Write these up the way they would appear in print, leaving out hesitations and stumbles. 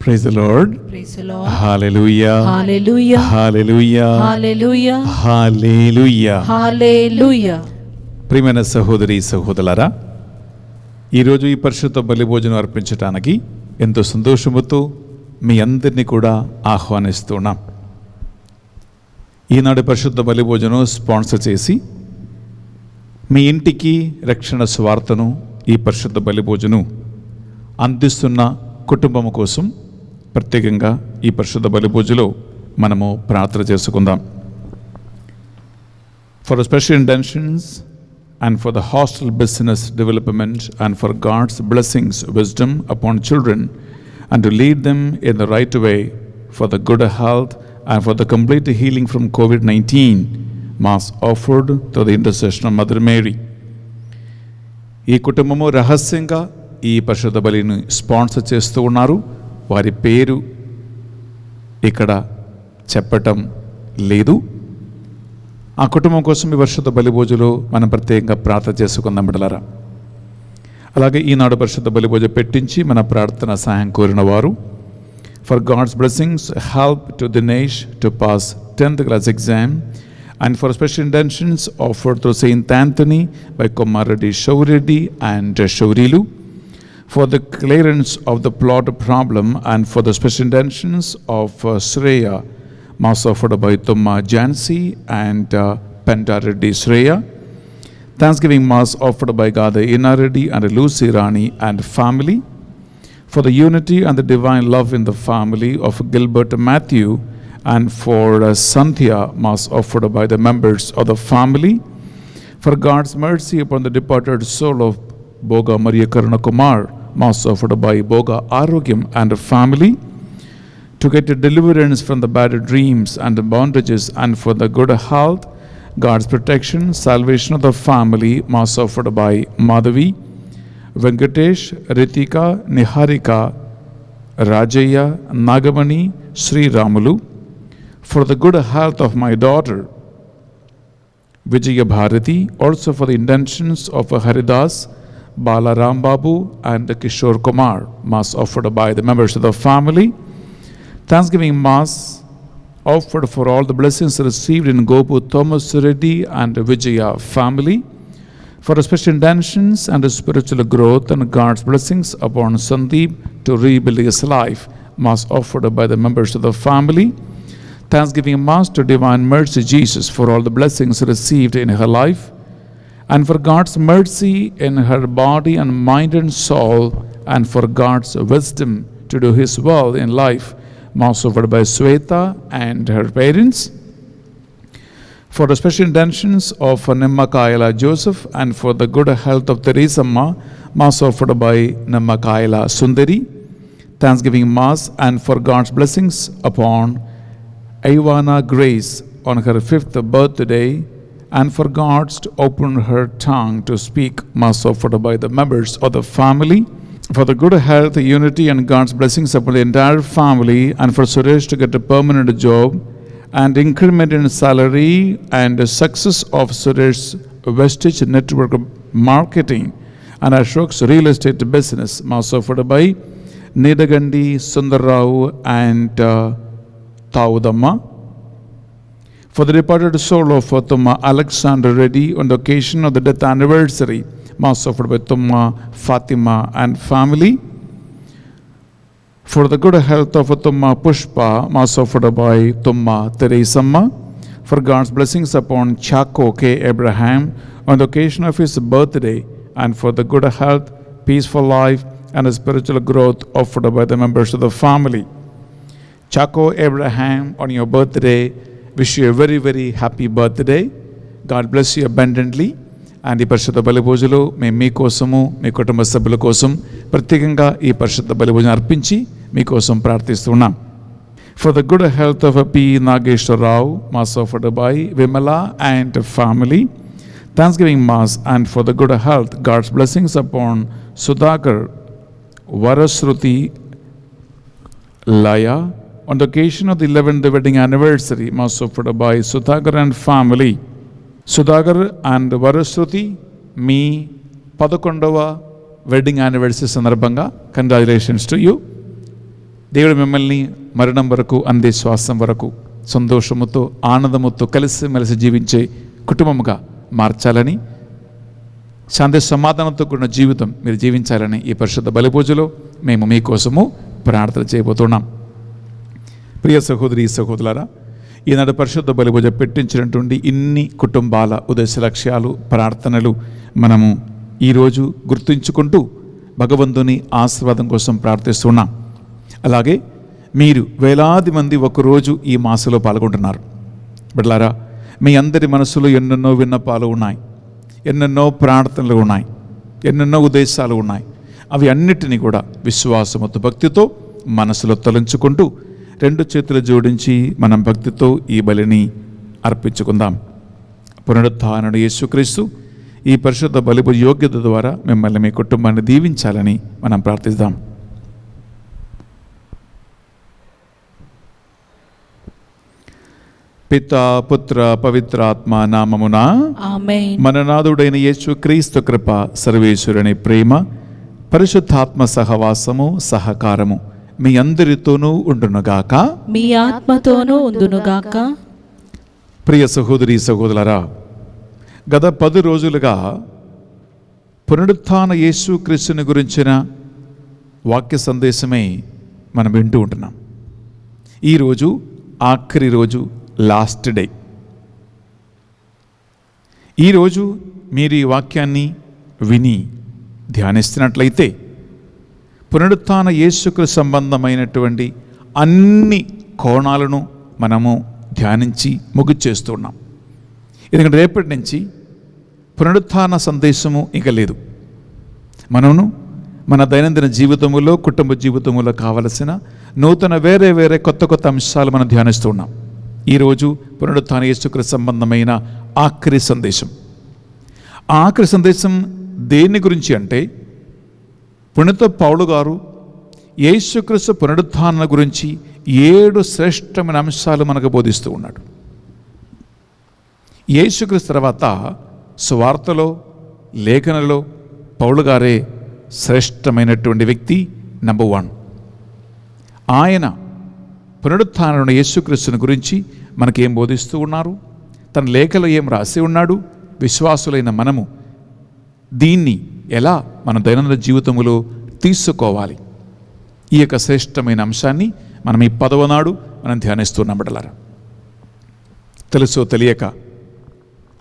Praise the Lord. Praise the Lord. Hallelujah. Hallelujah. Hallelujah. Hallelujah. Hallelujah. Hallelujah. ప్రియమైన సహోదరి సహోదరులారా, ఈరోజు ఈ పరిశుద్ధ బలి భోజనం అర్పించడానికి ఎంతో సంతోషముతో మీ అందరినీ కూడా ఆహ్వానిస్తున్నాం. ఈనాడు పరిశుద్ధ బలి భోజనం స్పాన్సర్ చేసి మీ ఇంటికి రక్షణ స్వార్థను ఈ పరిశుద్ధ బలి భోజనం అందిస్తున్న కుటుంబం కోసం ప్రత్యేకంగా ఈ పరిశుద్ధ బలి పూజలో మనము ప్రార్థన చేసుకుందాం. For the special intentions and for the hostel business development and for God's blessings, wisdom upon children and to lead them in the right way for the good health and for the complete healing from COVID-19, Mass offered to the intercession of Mother Mary. ఈ కుటుంబము రహస్యంగా ఈ పరిశుద్ధ బలిని sponsor చేస్తూ ఉన్నారు. వారి పేరు ఇక్కడ చెప్పటం లేదు. ఆ కుటుంబం కోసం ఈ పరిశుద్ధ బలి భోజనంలో మనం ప్రత్యేకంగా ప్రార్థన చేసుకుందాం బిడ్డలారా. అలాగే ఈనాడు పరిశుద్ధ బలి భోజనం పెట్టించి మన ప్రార్థన సహాయం కోరిన వారు for God's blessings help to Dinesh to pass 10th class exam and for special intentions offered through Saint Anthony by Komaradi Shaureddy and Shaurilu, for the clearance of the plot problem and for the special intentions of Shreya, Mass offered by Tumma Jansi and Pandareddy Shreya. Thanksgiving Mass offered by Gada Inareddy and Lucy Rani and family, for the unity and the divine love in the family of Gilbert Matthew, and for Sandhya, Mass offered by the members of the family, for God's mercy upon the departed soul of Boga Maria Karuna Kumar, Mass offered by Boga Arogyam and the family, to get a deliverance from the bad dreams and the bondages and for the good health, God's protection, salvation of the family, Mass offered by Madhavi, Venkatesh, Ritika, Niharika, Rajaya, Nagamani, Sri Ramulu, for the good health of my daughter Vijaya Bharati, also for the intentions of Haridas, Balaram Babu and Kishore Kumar, Mass offered by the members of the family. Thanksgiving Mass offered for all the blessings received in Gopu Thomas Reddy and Vijaya family, for the special intentions and the spiritual growth and God's blessings upon Sandeep to rebuild his life, Mass offered by the members of the family. Thanksgiving Mass to Divine Mercy Jesus for all the blessings received in her life and for God's mercy in her body and mind and soul and for God's wisdom to do his will in life, Mass offered by Sweta and her parents. For the special intentions of Nimmakayala Joseph and for the good health of Teresamma, Mass offered by Nimmakayala Sundari. Thanksgiving Mass and for God's blessings upon Ivana Grace on her 5th birthday and for God to open her tongue to speak, Mass offered by the members of the family, for the good health, unity and God's blessings upon the entire family and for Suresh to get a permanent job and increment in salary and the success of Suresh's Vestige network marketing and Ashok's real estate business, Mass offered by Nidagandi Sundarrao and Taudamma, for the departed soul of Tumma Alexander Reddy on the occasion of the death anniversary, Mass offered by Tumma Fatima and family, for the good health of Tumma Pushpa, Mass offered by Tumma Teresamma, for God's blessings upon Chako K. Abraham on the occasion of his birthday and for the good health, peaceful life and the spiritual growth offered by the members of the family. Chako Abraham, on your birthday, wish you a very, very happy birthday. God bless you abundantly. And ఈ పరిశుద్ధ బలి పూజలో మేము మీకోసము మీ కుటుంబ సభ్యుల కోసం ప్రత్యేకంగా ఈ పరిశుద్ధ బలి పూజను అర్పించి మీకోసం ప్రార్థిస్తున్నాం. For the good health of P. Nageshwar Rao, Mass offered by Vimala and family. Thanksgiving Mass and for the good health, God's blessings upon Sudhakar Varasruti Laya on the occasion of the 11th wedding anniversary, Mass offered by Sudhakar and family. Sudhakar and Varasruti, మీ 11వ wedding anniversary సందర్భంగా congratulations to you. దేవుడు మిమ్మల్ని మరణం వరకు అందే శ్వాసం వరకు సంతోషముతో ఆనందముతో కలిసిమెలిసి జీవించే కుటుంబముగా మార్చాలని, శాంతి సమాధానంతో కూడిన జీవితం మీరు జీవించాలని ఈ పరిశుద్ధ బలిపూజలో మేము మీకోసము ప్రార్థన చేయబోతున్నాం. ప్రియ సహోదరి సహోదరులారా, ఈనాడు పరిశుద్ధ బలిపూజ పెట్టించినటువంటి ఇన్ని కుటుంబాల ఉద్దేశ లక్ష్యాలు ప్రార్థనలు మనము ఈరోజు గుర్తుంచుకుంటూ భగవంతుని ఆశీర్వాదం కోసం ప్రార్థిస్తున్నాం. అలాగే మీరు వేలాది మంది ఒకరోజు ఈ మాసంలో పాల్గొంటున్నారు. బిడ్డలారా, మీ అందరి మనసులో ఎన్నెన్నో విన్నపాలు ఉన్నాయి, ఎన్నెన్నో ప్రార్థనలు ఉన్నాయి, ఎన్నెన్నో ఉద్దేశాలు ఉన్నాయి. అవి అన్నిటినీ కూడా విశ్వాసముతో భక్తితో మనసులో తలంచుకుంటూ 2 చేతులు జోడించి మనం భక్తితో ఈ బలిని అర్పించుకుందాం. పునరుత్థానుడు యేసుక్రీస్తు ఈ పరిశుద్ధ బలిపూజ యోగ్యత ద్వారా మిమ్మల్ని మీ కుటుంబాన్ని దీవించాలని మనం ప్రార్థిద్దాం. పితా పుత్ర పవిత్రాత్మ నామమున ఆమేన్. మన నాథుడైన యేసుక్రీస్తు కృప, సర్వేశ్వరుని ప్రేమ, పరిశుద్ధాత్మ సహవాసము సహకారము మీ అందరితోనూ ఉండునుగాక. మీ ఆత్మతోనూ ఉండునుగాక. ప్రియ సహోదరి సహోదరులారా, గత 10 రోజులుగా పునరుత్థాన యేసుక్రీస్తుని గురించిన వాక్య సందేశమే మనం వింటూ ఉంటున్నాం. ఈరోజు ఆఖరి రోజు, లాస్ట్ డే. ఈరోజు మీరు ఈ వాక్యాన్ని విని ధ్యానిస్తున్నట్లయితే పునరుత్థాన యేసుక్రీస్తు సంబంధమైనటువంటి అన్ని కోణాలను మనము ధ్యానించి ముగిచేస్తున్నాం. ఎందుకంటే రేపటి నుంచి పునరుత్థాన సందేశము ఇక లేదు. మనము మన దైనందిన జీవితములో, కుటుంబ జీవితములో కావలసిన నూతన వేరే కొత్త అంశాలు మనం ధ్యానిస్తూ ఉన్నాం. ఈరోజు పునరుత్థాన యేసుక్రీస్తు సంబంధమైన ఆఖరి సందేశం. ఆ ఆఖరి సందేశం దేని గురించి అంటే, పునీత పౌలు గారు యేసుక్రీస్తు పునరుత్థానం గురించి 7 శ్రేష్టమైన అంశాలు మనకు బోధిస్తూ ఉన్నాడు. యేసుక్రీస్తు తర్వాత సువార్తలో, లేఖనలో పౌలు గారే శ్రేష్టమైనటువంటి వ్యక్తి, నంబర్ 1. ఆయన పునరుత్థానం యేసుక్రీస్తుని గురించి మనకేం బోధిస్తూ ఉన్నారు, తన లేఖలో ఏం రాసి ఉన్నాడు, విశ్వాసులైన మనము దీన్ని ఎలా మన దైనందిన జీవితంలో తీసుకోవాలి, ఈ యొక్క శ్రేష్టమైన అంశాన్ని మనం ఈ 10వ నాడు మనం ధ్యానిస్తున్నాం. బిడ్డలారా, తెలుసో తెలియక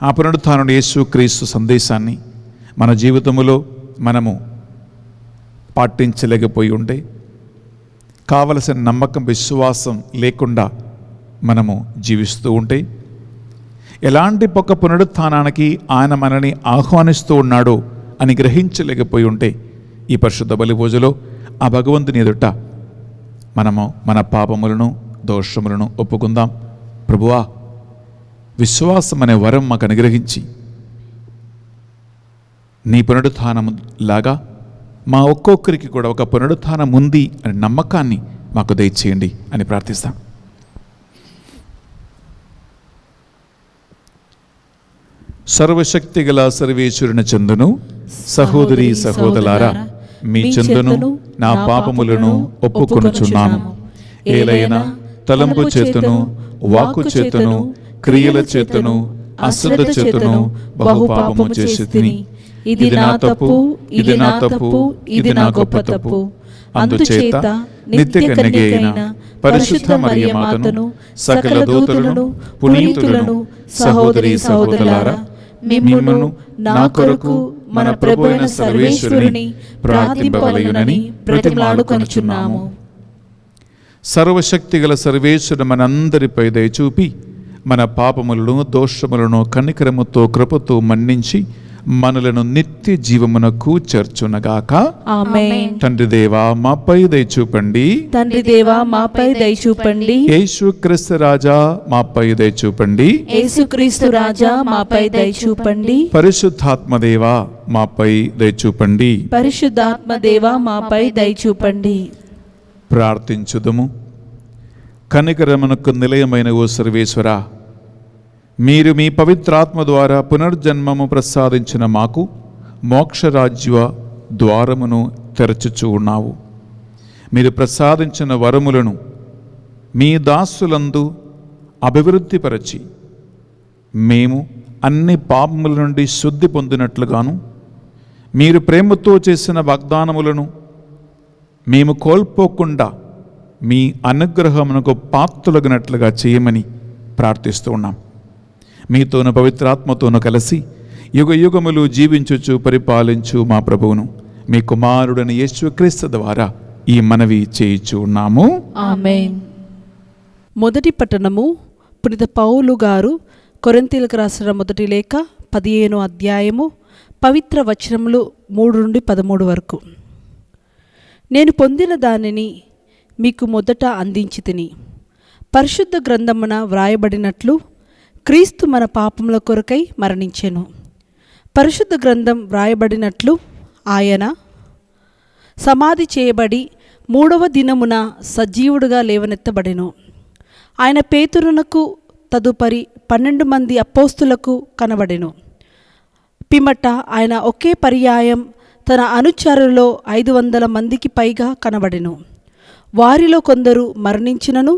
ఆ పునరుత్థానం యేసుక్రీస్తు సందేశాన్ని మన జీవితంలో మనము పాటించలేకపోయి ఉంటే, కావలసిన నమ్మకం విశ్వాసం లేకుండా మనము జీవిస్తూ ఉంటే, ఎలాంటి ఒక పునరుత్థానానికి ఆయన మనని ఆహ్వానిస్తూ ఉన్నాడో అని గ్రహించలేకపోయి ఉంటే, ఈ పరిశుద్ధ బలిపూజలో ఆ భగవంతుని ఎదుట మనము మన పాపములను, దోషములను ఒప్పుకుందాం. ప్రభువా, విశ్వాసం అనే వరం మాకు అనుగ్రహించి నీ పునరుత్థానం లాగా మా ఒక్కొక్కరికి కూడా ఒక పునరుత్థానం ఉంది అనే నమ్మకాన్ని మాకు దయచేయండి అని ప్రార్థిస్తాం. సర్వశక్తి గల సర్వేశ్వరుని చందును, సహోదరి సహోదరులారా, మీ చందును నా పాపములను ఒప్పుకొనుచున్నాను. ఏలైనా తలంపు చేతును, వాక్కు చేతును, క్రియల చేతును, అశ్రద్ధ చేతును బహుపాపము చేసి తిని, ఇది నా తప్పు, ఇది నా తప్పు, ఇది నా గొప్ప తప్పు. అందుచేత నిత్య కన్యక అయిన పరిశుద్ధ మరియ మాతను, సకల దూతలను, పునీతులను, సహోదరి సహోదరులారా, మిమ్మును నా కొరకు మన ప్రభు అయిన సర్వేశ్వరుని ప్రార్థింపవలెనని బ్రతిమలాడుకొనుచున్నాము. సర్వశక్తి గల సర్వేశ్వరుడు మనందరిపై దయచూపి మన పాపములను, దోషములను కనికరముతో కృపతో మన్నించి మనలను నిత్య జీవమునకు చేర్చునగాక. ఆమేన్. తండ్రి దేవా మాపై దయచూపండి. తండ్రి దేవా మాపై దయచూపండి. యేసుక్రీస్తు రాజా మాపై దయచూపండి. యేసుక్రీస్తు రాజా మాపై దయచూపండి. పరిశుద్ధాత్మ దేవా మాపై దయచూపండి. పరిశుద్ధాత్మ దేవా మాపై దయచూపండి. ప్రార్థించుదము. కనికరమునకు నిలయమైన ఓ సర్వేశ్వరా, మీరు మీ పవిత్రాత్మ ద్వారా పునర్జన్మము ప్రసాదించిన మాకు మోక్షరాజ్య ద్వారమును తెరచుచూ ఉన్నావు. మీరు ప్రసాదించిన వరములను మీ దాసులందు అభివృద్ధిపరచి మేము అన్ని పాపముల నుండి శుద్ధి పొందినట్లుగాను, మీరు ప్రేమతో చేసిన వాగ్దానములను మేము కోల్పోకుండా మీ అనుగ్రహమునకు పాత్రులగినట్లుగా చేయమని ప్రార్థిస్తూ ఉన్నాం. మీతోను పవిత్రాత్మతోను కలిసి యుగ యుగములు జీవించుచు పరిపాలించు మా ప్రభువును మీ కుమారుడని యేసుక్రీస్తు ద్వారా ఈ మనవి చేయుచు ఉన్నాము. ఆమేన్. మొదటి పట్టణము పునీత పౌలు గారు కొరింథీయులకు రాసిన మొదటి లేఖ 15వ అధ్యాయము పవిత్ర వచనములు 3 నుండి 13 వరకు. నేను పొందిన దానిని మీకు మొదట అందించితిని. పరిశుద్ధ గ్రంథమున వ్రాయబడినట్లు క్రీస్తు మన పాపముల కొరకై మరణించెను. పరిశుద్ధ గ్రంథం వ్రాయబడినట్లు ఆయన సమాధి చేయబడి 3వ దినమున సజీవుడుగా లేవనెత్తబడెను. ఆయన పేతురునకు తదుపరి 12 మంది అపోస్తులకు కనబడెను. పిమ్మట ఆయన ఒకే పర్యాయం తన అనుచరులలో 500 మందికి పైగా కనబడెను. వారిలో కొందరు మరణించినను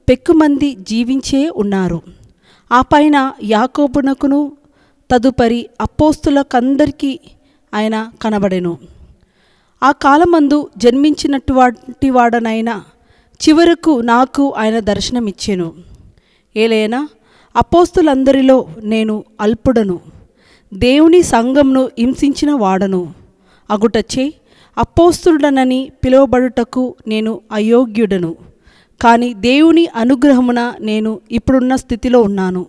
పెక్కుమంది జీవించే ఉన్నారు. ఆ పైన యాకోబునకును తదుపరి అపోస్తులకందరికీ ఆయన కనబడెను. ఆ కాలమందు జన్మించినటువంటి వాడనైనా చివరకు నాకు ఆయన దర్శనమిచ్చెను. ఏలైనా అపోస్తులందరిలో నేను అల్పుడను, దేవుని సంఘంను హింసించిన వాడను అగుటచే అపోస్తులుడనని పిలువబడుటకు నేను అయోగ్యుడను. కానీ దేవుని అనుగ్రహమున నేను ఇప్పుడున్న స్థితిలో ఉన్నాను.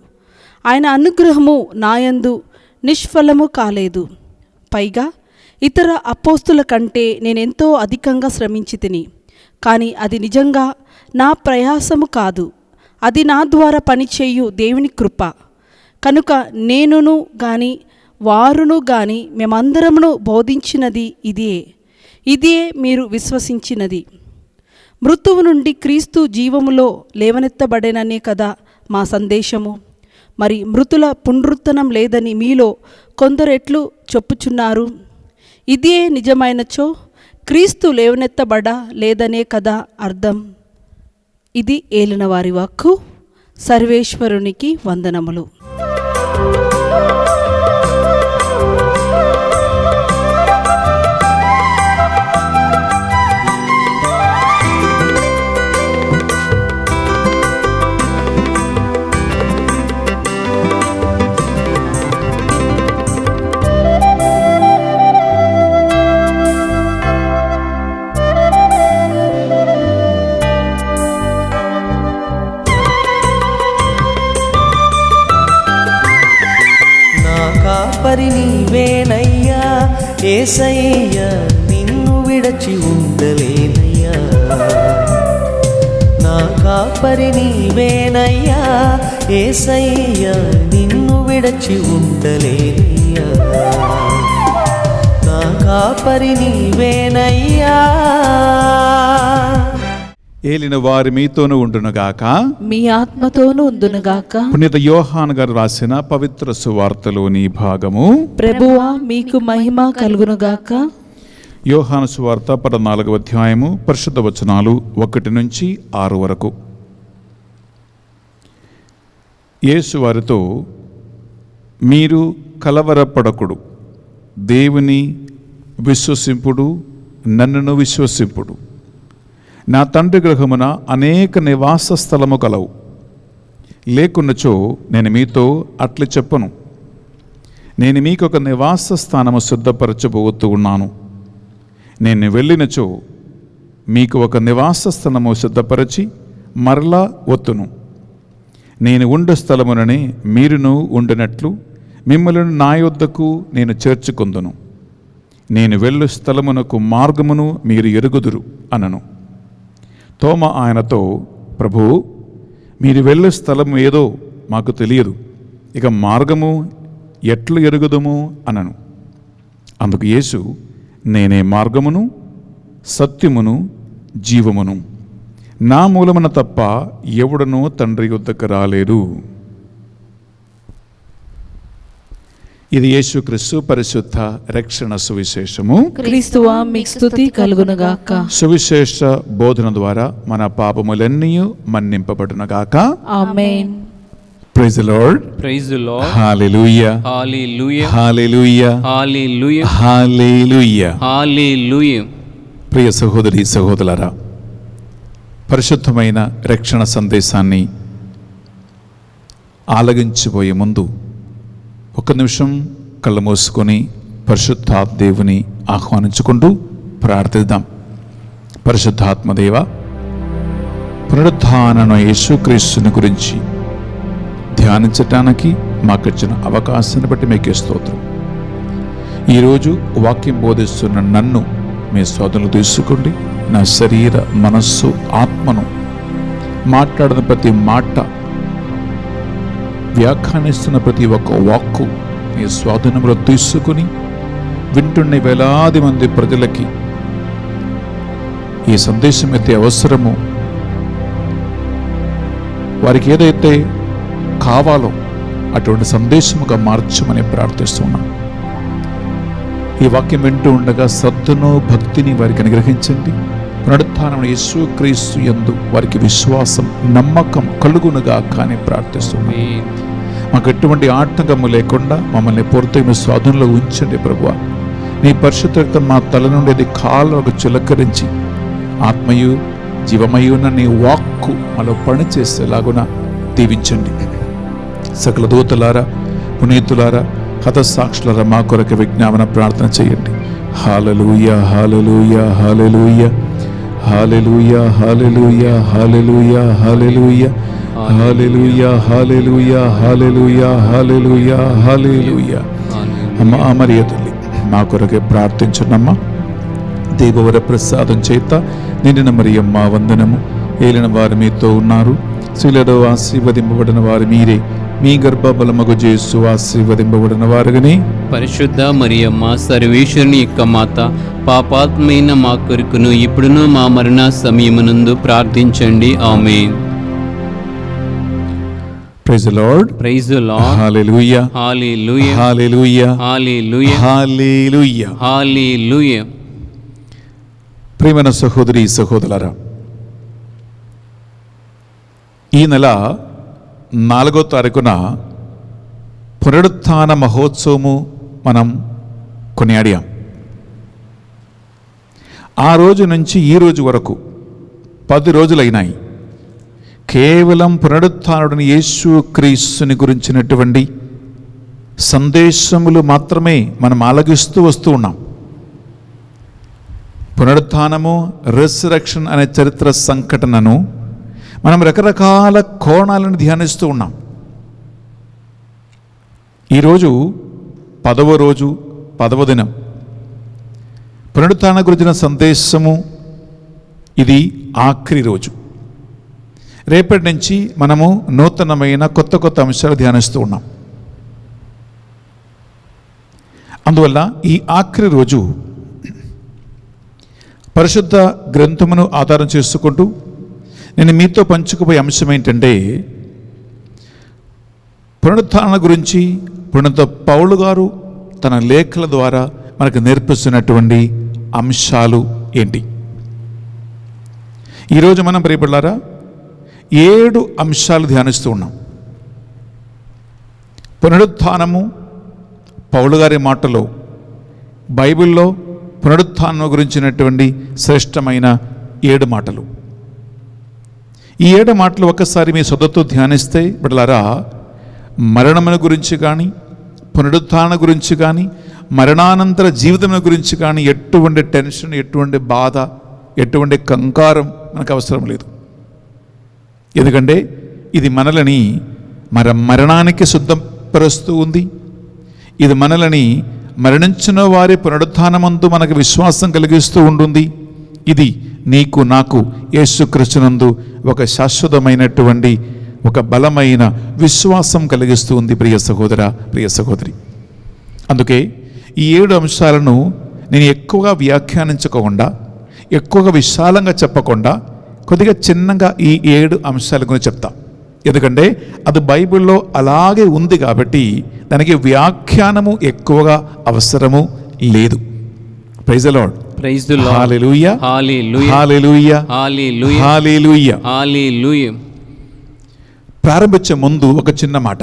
ఆయన అనుగ్రహము నాయందు నిష్ఫలము కాలేదు. పైగా ఇతర అపోస్తుల కంటే నేనెంతో అధికంగా శ్రమించి తిని, కానీ అది నిజంగా నా ప్రయాసము కాదు, అది నా ద్వారా పనిచేయు దేవుని కృప. కనుక నేనును గాని వారును గాని మేమందరమును బోధించినది ఇదే మీరు విశ్వసించినది. మృతువు నుండి క్రీస్తు జీవములో లేవనెత్తబడేననే కదా మా సందేశము. మరి మృతుల పునరుత్థనం లేదని మీలో కొందరు ఎట్లు చెప్పుచున్నారు? ఇదే నిజమైనచో క్రీస్తు లేవనెత్తబడ లేదనే కదా అర్థం. ఇది ఏలిన వారి వాక్కు. సర్వేశ్వరునికి వందనములు. కాపరి నీవేనయ్యా యేసయ్యా, నిన్ను విడచి ఉండలేనయ్యా. నా కాపరి నీవేనయ్యా యేసయ్యా, నిన్ను విడచి ఉండలేనయ్యా. నా కాపరి నీవేనయ్యా. ఏలిన వారి మీతోనూ ఉండునుగాక, మీ ఆత్మతోనూ ఉందునుగాక. పునీత యోహాను గారు రాసిన పవిత్ర సువార్తలోని భాగము. ప్రభువా మీకు మహిమ కలుగునుగాక. యోహాను సువార్త 14వ అధ్యాయము పరిశుద్ధ వచనాలు 1 నుంచి 6 వరకు. యేసు వారితో, మీరు కలవరపడకుడు, దేవుని విశ్వసింపుడు, నన్నును విశ్వసింపుడు. నా తండ్రి గృహమున అనేక నివాస స్థలము కలవు. లేకున్నచో నేను మీతో అట్లా చెప్పను. నేను మీకు ఒక నివాస స్థానము సిద్ధపరచబోతూ ఉన్నాను. నేను వెళ్ళినచో మీకు ఒక నివాస స్థలము సిద్ధపరచి మరలా వత్తును. నేను ఉండు స్థలముననే మీరును ఉండినట్లు మిమ్మల్ని నా యొద్దకు నేను చేర్చుకొందును. నేను వెళ్ళు స్థలమునకు మార్గమును మీరు ఎరుగుదురు అనను. తోమ ఆయనతో, ప్రభు, మీరు వెళ్ళు స్థలం ఏదో మాకు తెలియదు, ఇక మార్గము ఎట్లు ఎరుగుదుము అనను. అందుకు యేసు, నేనే మార్గమును సత్యమును జీవమును, నా మూలమున తప్ప ఎవడనూ తండ్రి యొద్దకు రాలేడు. ఇది యేసుక్రీస్తు పరిశుద్ధ రక్షణ సువిశేషము. క్రీస్తువా మీకు స్తుతి కలుగునుగాక. సువిశేష బోధన ద్వారా మన పాపములన్నీ మన్నింపబడునుగాక. Amen. Praise the Lord. Praise the Lord. Hallelujah. Hallelujah. Hallelujah. Hallelujah. Hallelujah. Hallelujah. ప్రియ సహోదరి సహోదరులారా, పరిశుద్ధమైన రక్షణ సందేశాన్ని ఆలగించబోయే ముందు ఒక్క నిమిషం కళ్ళు మూసుకొని పరిశుద్ధాత్మ దేవుని ఆహ్వానించుకుంటూ ప్రార్థిద్దాం. పరిశుద్ధాత్మదేవ, పునరుత్థాన యేసుక్రీస్తుని గురించి ధ్యానించటానికి మాకిచ్చిన అవకాశాన్ని బట్టి మీకే స్తోత్రం. ఈరోజు వాక్యం బోధిస్తున్న నన్ను మీ సోదరులు తీసుకోండి. నా శరీర మనస్సు ఆత్మను మాట్లాడిన ప్రతి మాట, వ్యాఖ్యానిస్తున్న ప్రతి ఒక్క వాక్కు మీ స్వాధీనంలో తీసుకుని వింటున్న వేలాది మంది ప్రజలకి ఈ సందేశం అయితే అవసరమో, వారికి ఏదైతే కావాలో అటువంటి సందేశముగా మార్చమని ప్రార్థిస్తున్నాం. ఈ వాక్యం వింటూ ఉండగా శ్రద్ధను భక్తిని వారికి అనుగ్రహించండి. పునరుత్థానమైన యేసుక్రీస్తు యందు వారికి విశ్వాసం నమ్మకం కలుగునుగా కానీ ప్రార్థిస్తున్నాం. మాకు ఎటువంటి ఆటంకము లేకుండా మమ్మల్ని పూర్తిగా మీ స్వాధీనంలో ఉంచండి ప్రభువా. నీ పరిశుద్ధ రక్తం మా తల నుండి కాళ్ళకు చిలకరించి ఆత్మయు జీవమయున్న నీ వాక్కు మాలో పనిచేసేలాగున దీవించండి. సకల దూతలారా, పునీతులారా, హతసాక్షులారా మా కొరకు విజ్ఞాపన ప్రార్థన చేయండి. హల్లెలూయా. Hallelujah. Hallelujah. Hallelujah. Hallelujah. Hallelujah. Hallelujah. Hallelujah. Hallelujah. Hallelujah. Hallelujah. హల్లెలూయా. అమ్మా మరియ తల్లి, మా కొరకే ప్రార్థించున్నమ్మా. దేవవర ప్రసాదం చేత నిండిన మరియమ్మ వందనము. ఏలిన వారు మీతో ఉన్నారు, స్త్రీలలో ఆశీర్వదింపబడిన వారు మీరే. మీ గర్భఫలమగు యేసు ఆశీర్వదింపబడిన వారుగానే. పరిశుద్ధ మరియమ్మ సర్వేశ్వరుని యొక్క మాత, పాపాత్మైన మా కొరకును ఇప్పుడును మా మరణ సమయమునందు ప్రార్థించండి. Amen. Praise the Lord. Praise the Lord. Hallelujah. Hallelujah. Hallelujah. Hallelujah. Hallelujah. Hallelujah. ప్రియమైన సహోదరి సహోదరులారా, ఈ నెల 4వ తారీఖున పునరుత్థాన మహోత్సవము మనం కొనియాడాం. ఆ రోజు నుంచి ఈ రోజు వరకు 10 రోజులైనాయి. కేవలం పునరుత్థానుడిని యేసుక్రీస్తుని గురించినటువంటి సందేశములు మాత్రమే మనం ఆలగిస్తూ వస్తూ ఉన్నాం. పునరుత్థానము, రెసరెక్షన్ అనే చరిత్ర సంఘటనను మనం రకరకాల కోణాలను ధ్యానిస్తూ ఉన్నాం. ఈరోజు 10వ రోజు, 10వ దినం. పునరుత్థాన గురించిన సందేశము ఇది ఆఖరి రోజు. రేపటి నుంచి మనము నూతనమైన కొత్త కొత్త అంశాలు ధ్యానిస్తూ ఉన్నాం. అందువల్ల ఈ ఆఖరి రోజు పరిశుద్ధ గ్రంథమును ఆధారం చేసుకుంటూ నేను మీతో పంచుకుపోయే అంశం ఏంటంటే, పునరుత్థాన గురించి పునీత పౌలు గారు తన లేఖల ద్వారా మనకు నేర్పిస్తున్నటువంటి అంశాలు ఏంటి. ఈరోజు మనం ప్రియపడలారా 7 అంశాలు ధ్యానిస్తూ ఉన్నాం. పునరుత్థానము పౌలు గారి మాటలో, బైబిల్లో పునరుత్థానం గురించినటువంటి శ్రేష్టమైన 7 మాటలు. ఈ 7 మాటలు ఒక్కసారి మీ సొంతతో ధ్యానిస్తే బిడ్డలారా, మరణముల గురించి కానీ, పునరుత్థానం గురించి కానీ, మరణానంతర జీవితం గురించి కానీ ఎటువంటి టెన్షన్, ఎటువంటి బాధ, ఎటువంటి కంగారం మనకు అవసరం లేదు. ఎందుకంటే ఇది మనలని మరణానికి సిద్ధపరుస్తూ ఉంది. ఇది మనలని మరణించిన వారి పునరుత్థానమందు మనకు విశ్వాసం కలిగిస్తూ ఉంటుంది. ఇది నీకు నాకు యేసుక్రీస్తునందు ఒక శాశ్వతమైనటువంటి ఒక బలమైన విశ్వాసం కలిగిస్తూ ఉంది. ప్రియ సహోదర, ప్రియ సహోదరి, అందుకే ఈ 7 అంశాలను నేను ఎక్కువగా వ్యాఖ్యానించకుండా, ఎక్కువగా విశాలంగా చెప్పకుండా కొద్దిగా చిన్నగా ఈ 7 అంశాల గురించి చెప్తా. ఎందుకంటే అది బైబిల్లో అలాగే ఉంది కాబట్టి దానికి వ్యాఖ్యానము ఎక్కువగా అవసరము లేదు. Praise the Lord. Praise the Lord. Hallelujah, hallelujah, hallelujah, hallelujah, hallelujah. Hallelujah. ప్రారంభించే ముందు ఒక చిన్న మాట.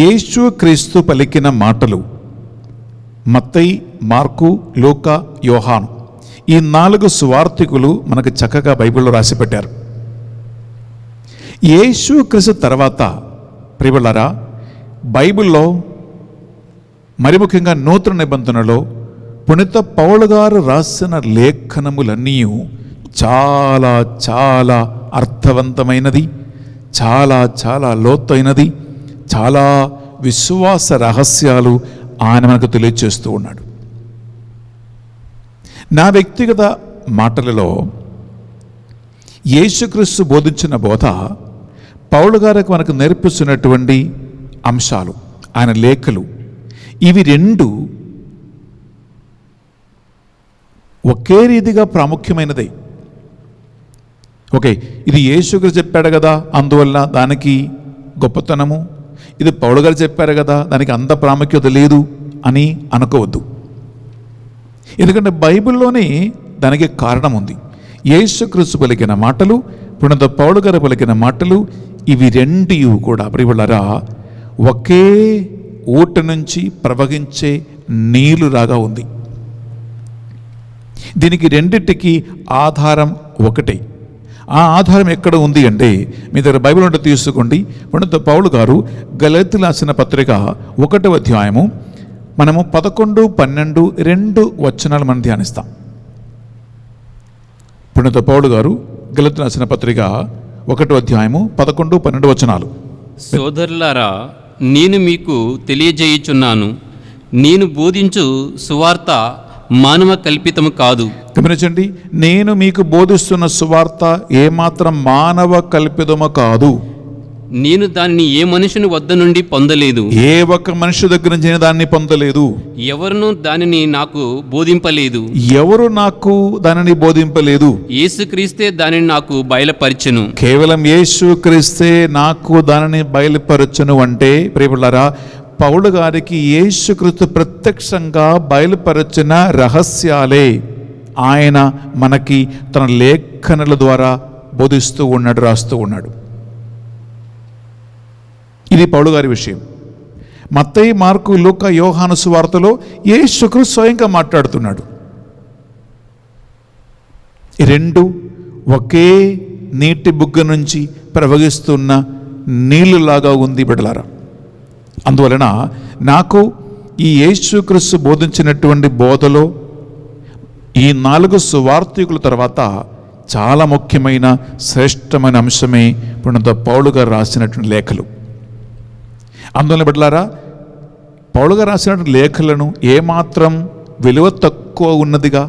యేసు క్రీస్తు పలికిన మాటలు మత్తయి, మార్కు, లూకా, యోహాను ఈ 4 సువార్తికులు మనకు చక్కగా బైబిల్లో రాసిపెట్టారు. యేసు క్రీస్తు తర్వాత ప్రియలారా బైబిల్లో మరి ముఖ్యంగా నూతన నిబంధనలో పునీత పౌలు గారు రాసిన లేఖనములన్నీ చాలా చాలా అర్థవంతమైనది, చాలా చాలా లోతైనది, చాలా విశ్వాస రహస్యాలు ఆయన మనకు తెలియజేస్తూ ఉన్నాడు. నా వ్యక్తిగత మాటలలో యేసుక్రీస్తు బోధించిన బోధ, పౌలు గారికి మనకు నేర్పిస్తున్నటువంటి అంశాలు, ఆయన లేఖలు, ఇవి 2 ఒకే రీతిగా ప్రాముఖ్యమైనదే. ఓకే, ఇది యేసుక్రీస్తు చెప్పాడు కదా అందువల్ల దానికి గొప్పతనము, ఇది పౌలు గారు చెప్పారు కదా దానికి అంత ప్రాముఖ్యత లేదు అని అనుకోవద్దు. ఎందుకంటే బైబిల్లోనే దానికి కారణం ఉంది. యేసుక్రీస్తు పలికిన మాటలు, పునీత పౌలు గారు పలికిన మాటలు, ఇవి 2 కూడా ప్రియలారా ఒకే ఊట నుంచి ప్రవహించే నీళ్లులాగా ఉంది. దీనికి 2టికి ఆధారం ఒకటే. ఆ ఆధారం ఎక్కడ ఉంది అంటే మీ దగ్గర బైబిల్ ఉంటే తీసుకోండి. పునీత పౌలు గారు గలతీయులకు రాసిన పత్రిక 1వ అధ్యాయము మనము 11, 12, 2 వచనాలు మనం ధ్యానిస్తాం. పునీత పౌలు గారు గలతీయులకు రాసిన పత్రిక 1వ అధ్యాయము 11, 12 వచనాలు. సోదరులారా, నేను మీకు తెలియజేయుచున్నాను, నేను బోధించు సువార్త మానవ కల్పితము కాదు. గమనించండి, నేను మీకు బోధిస్తున్న సువార్త ఏమాత్రం మానవ కల్పితము కాదు. నేను దానిని ఏ మనుషుని వద్ద నుండి పొందలేదు, ఏ ఒక్క మనిషి దగ్గర నుంచి నేను దాన్ని పొందలేదు, ఎవరును దానిని నాకు బోధింపలేదు, ఎవరు నాకు దానిని బోధింపలేదు, యేసుక్రీస్తే దానిని నాకు బయలుపరిచెను. కేవలం యేసు క్రీస్తే నాకు దానిని బయలుపరచును అంటే ప్రియలారా పౌలు గారికి యేసుక్రీస్తు ప్రత్యక్షంగా బయలుపరచిన రహస్యాలే ఆయన మనకి తన లేఖనల ద్వారా బోధిస్తూ ఉన్నాడు, రాస్తూ ఉన్నాడు. ఇది పౌలు గారి విషయం. మత్తయి, మార్కు, లూకా, యోహాను సువార్తలో యేసుక్రీస్తు స్వయంగా మాట్లాడుతున్నాడు. 2 ఒకే నీటి బుగ్గ నుంచి ప్రవహిస్తున్న నీళ్ళులాగా ఉంది బిడ్డలారా. అందువలన నాకు ఈ యేసుక్రీస్తు బోధించినటువంటి బోధలో ఈ 4 సువార్తికుల తర్వాత చాలా ముఖ్యమైన శ్రేష్టమైన అంశమే పునీత పౌలు గారు రాసినటువంటి లేఖలు. అందువలన బిడ్డలారా పౌలు గారు రాసినటువంటి లేఖలను ఏమాత్రం విలువ తక్కువ ఉన్నదిగా,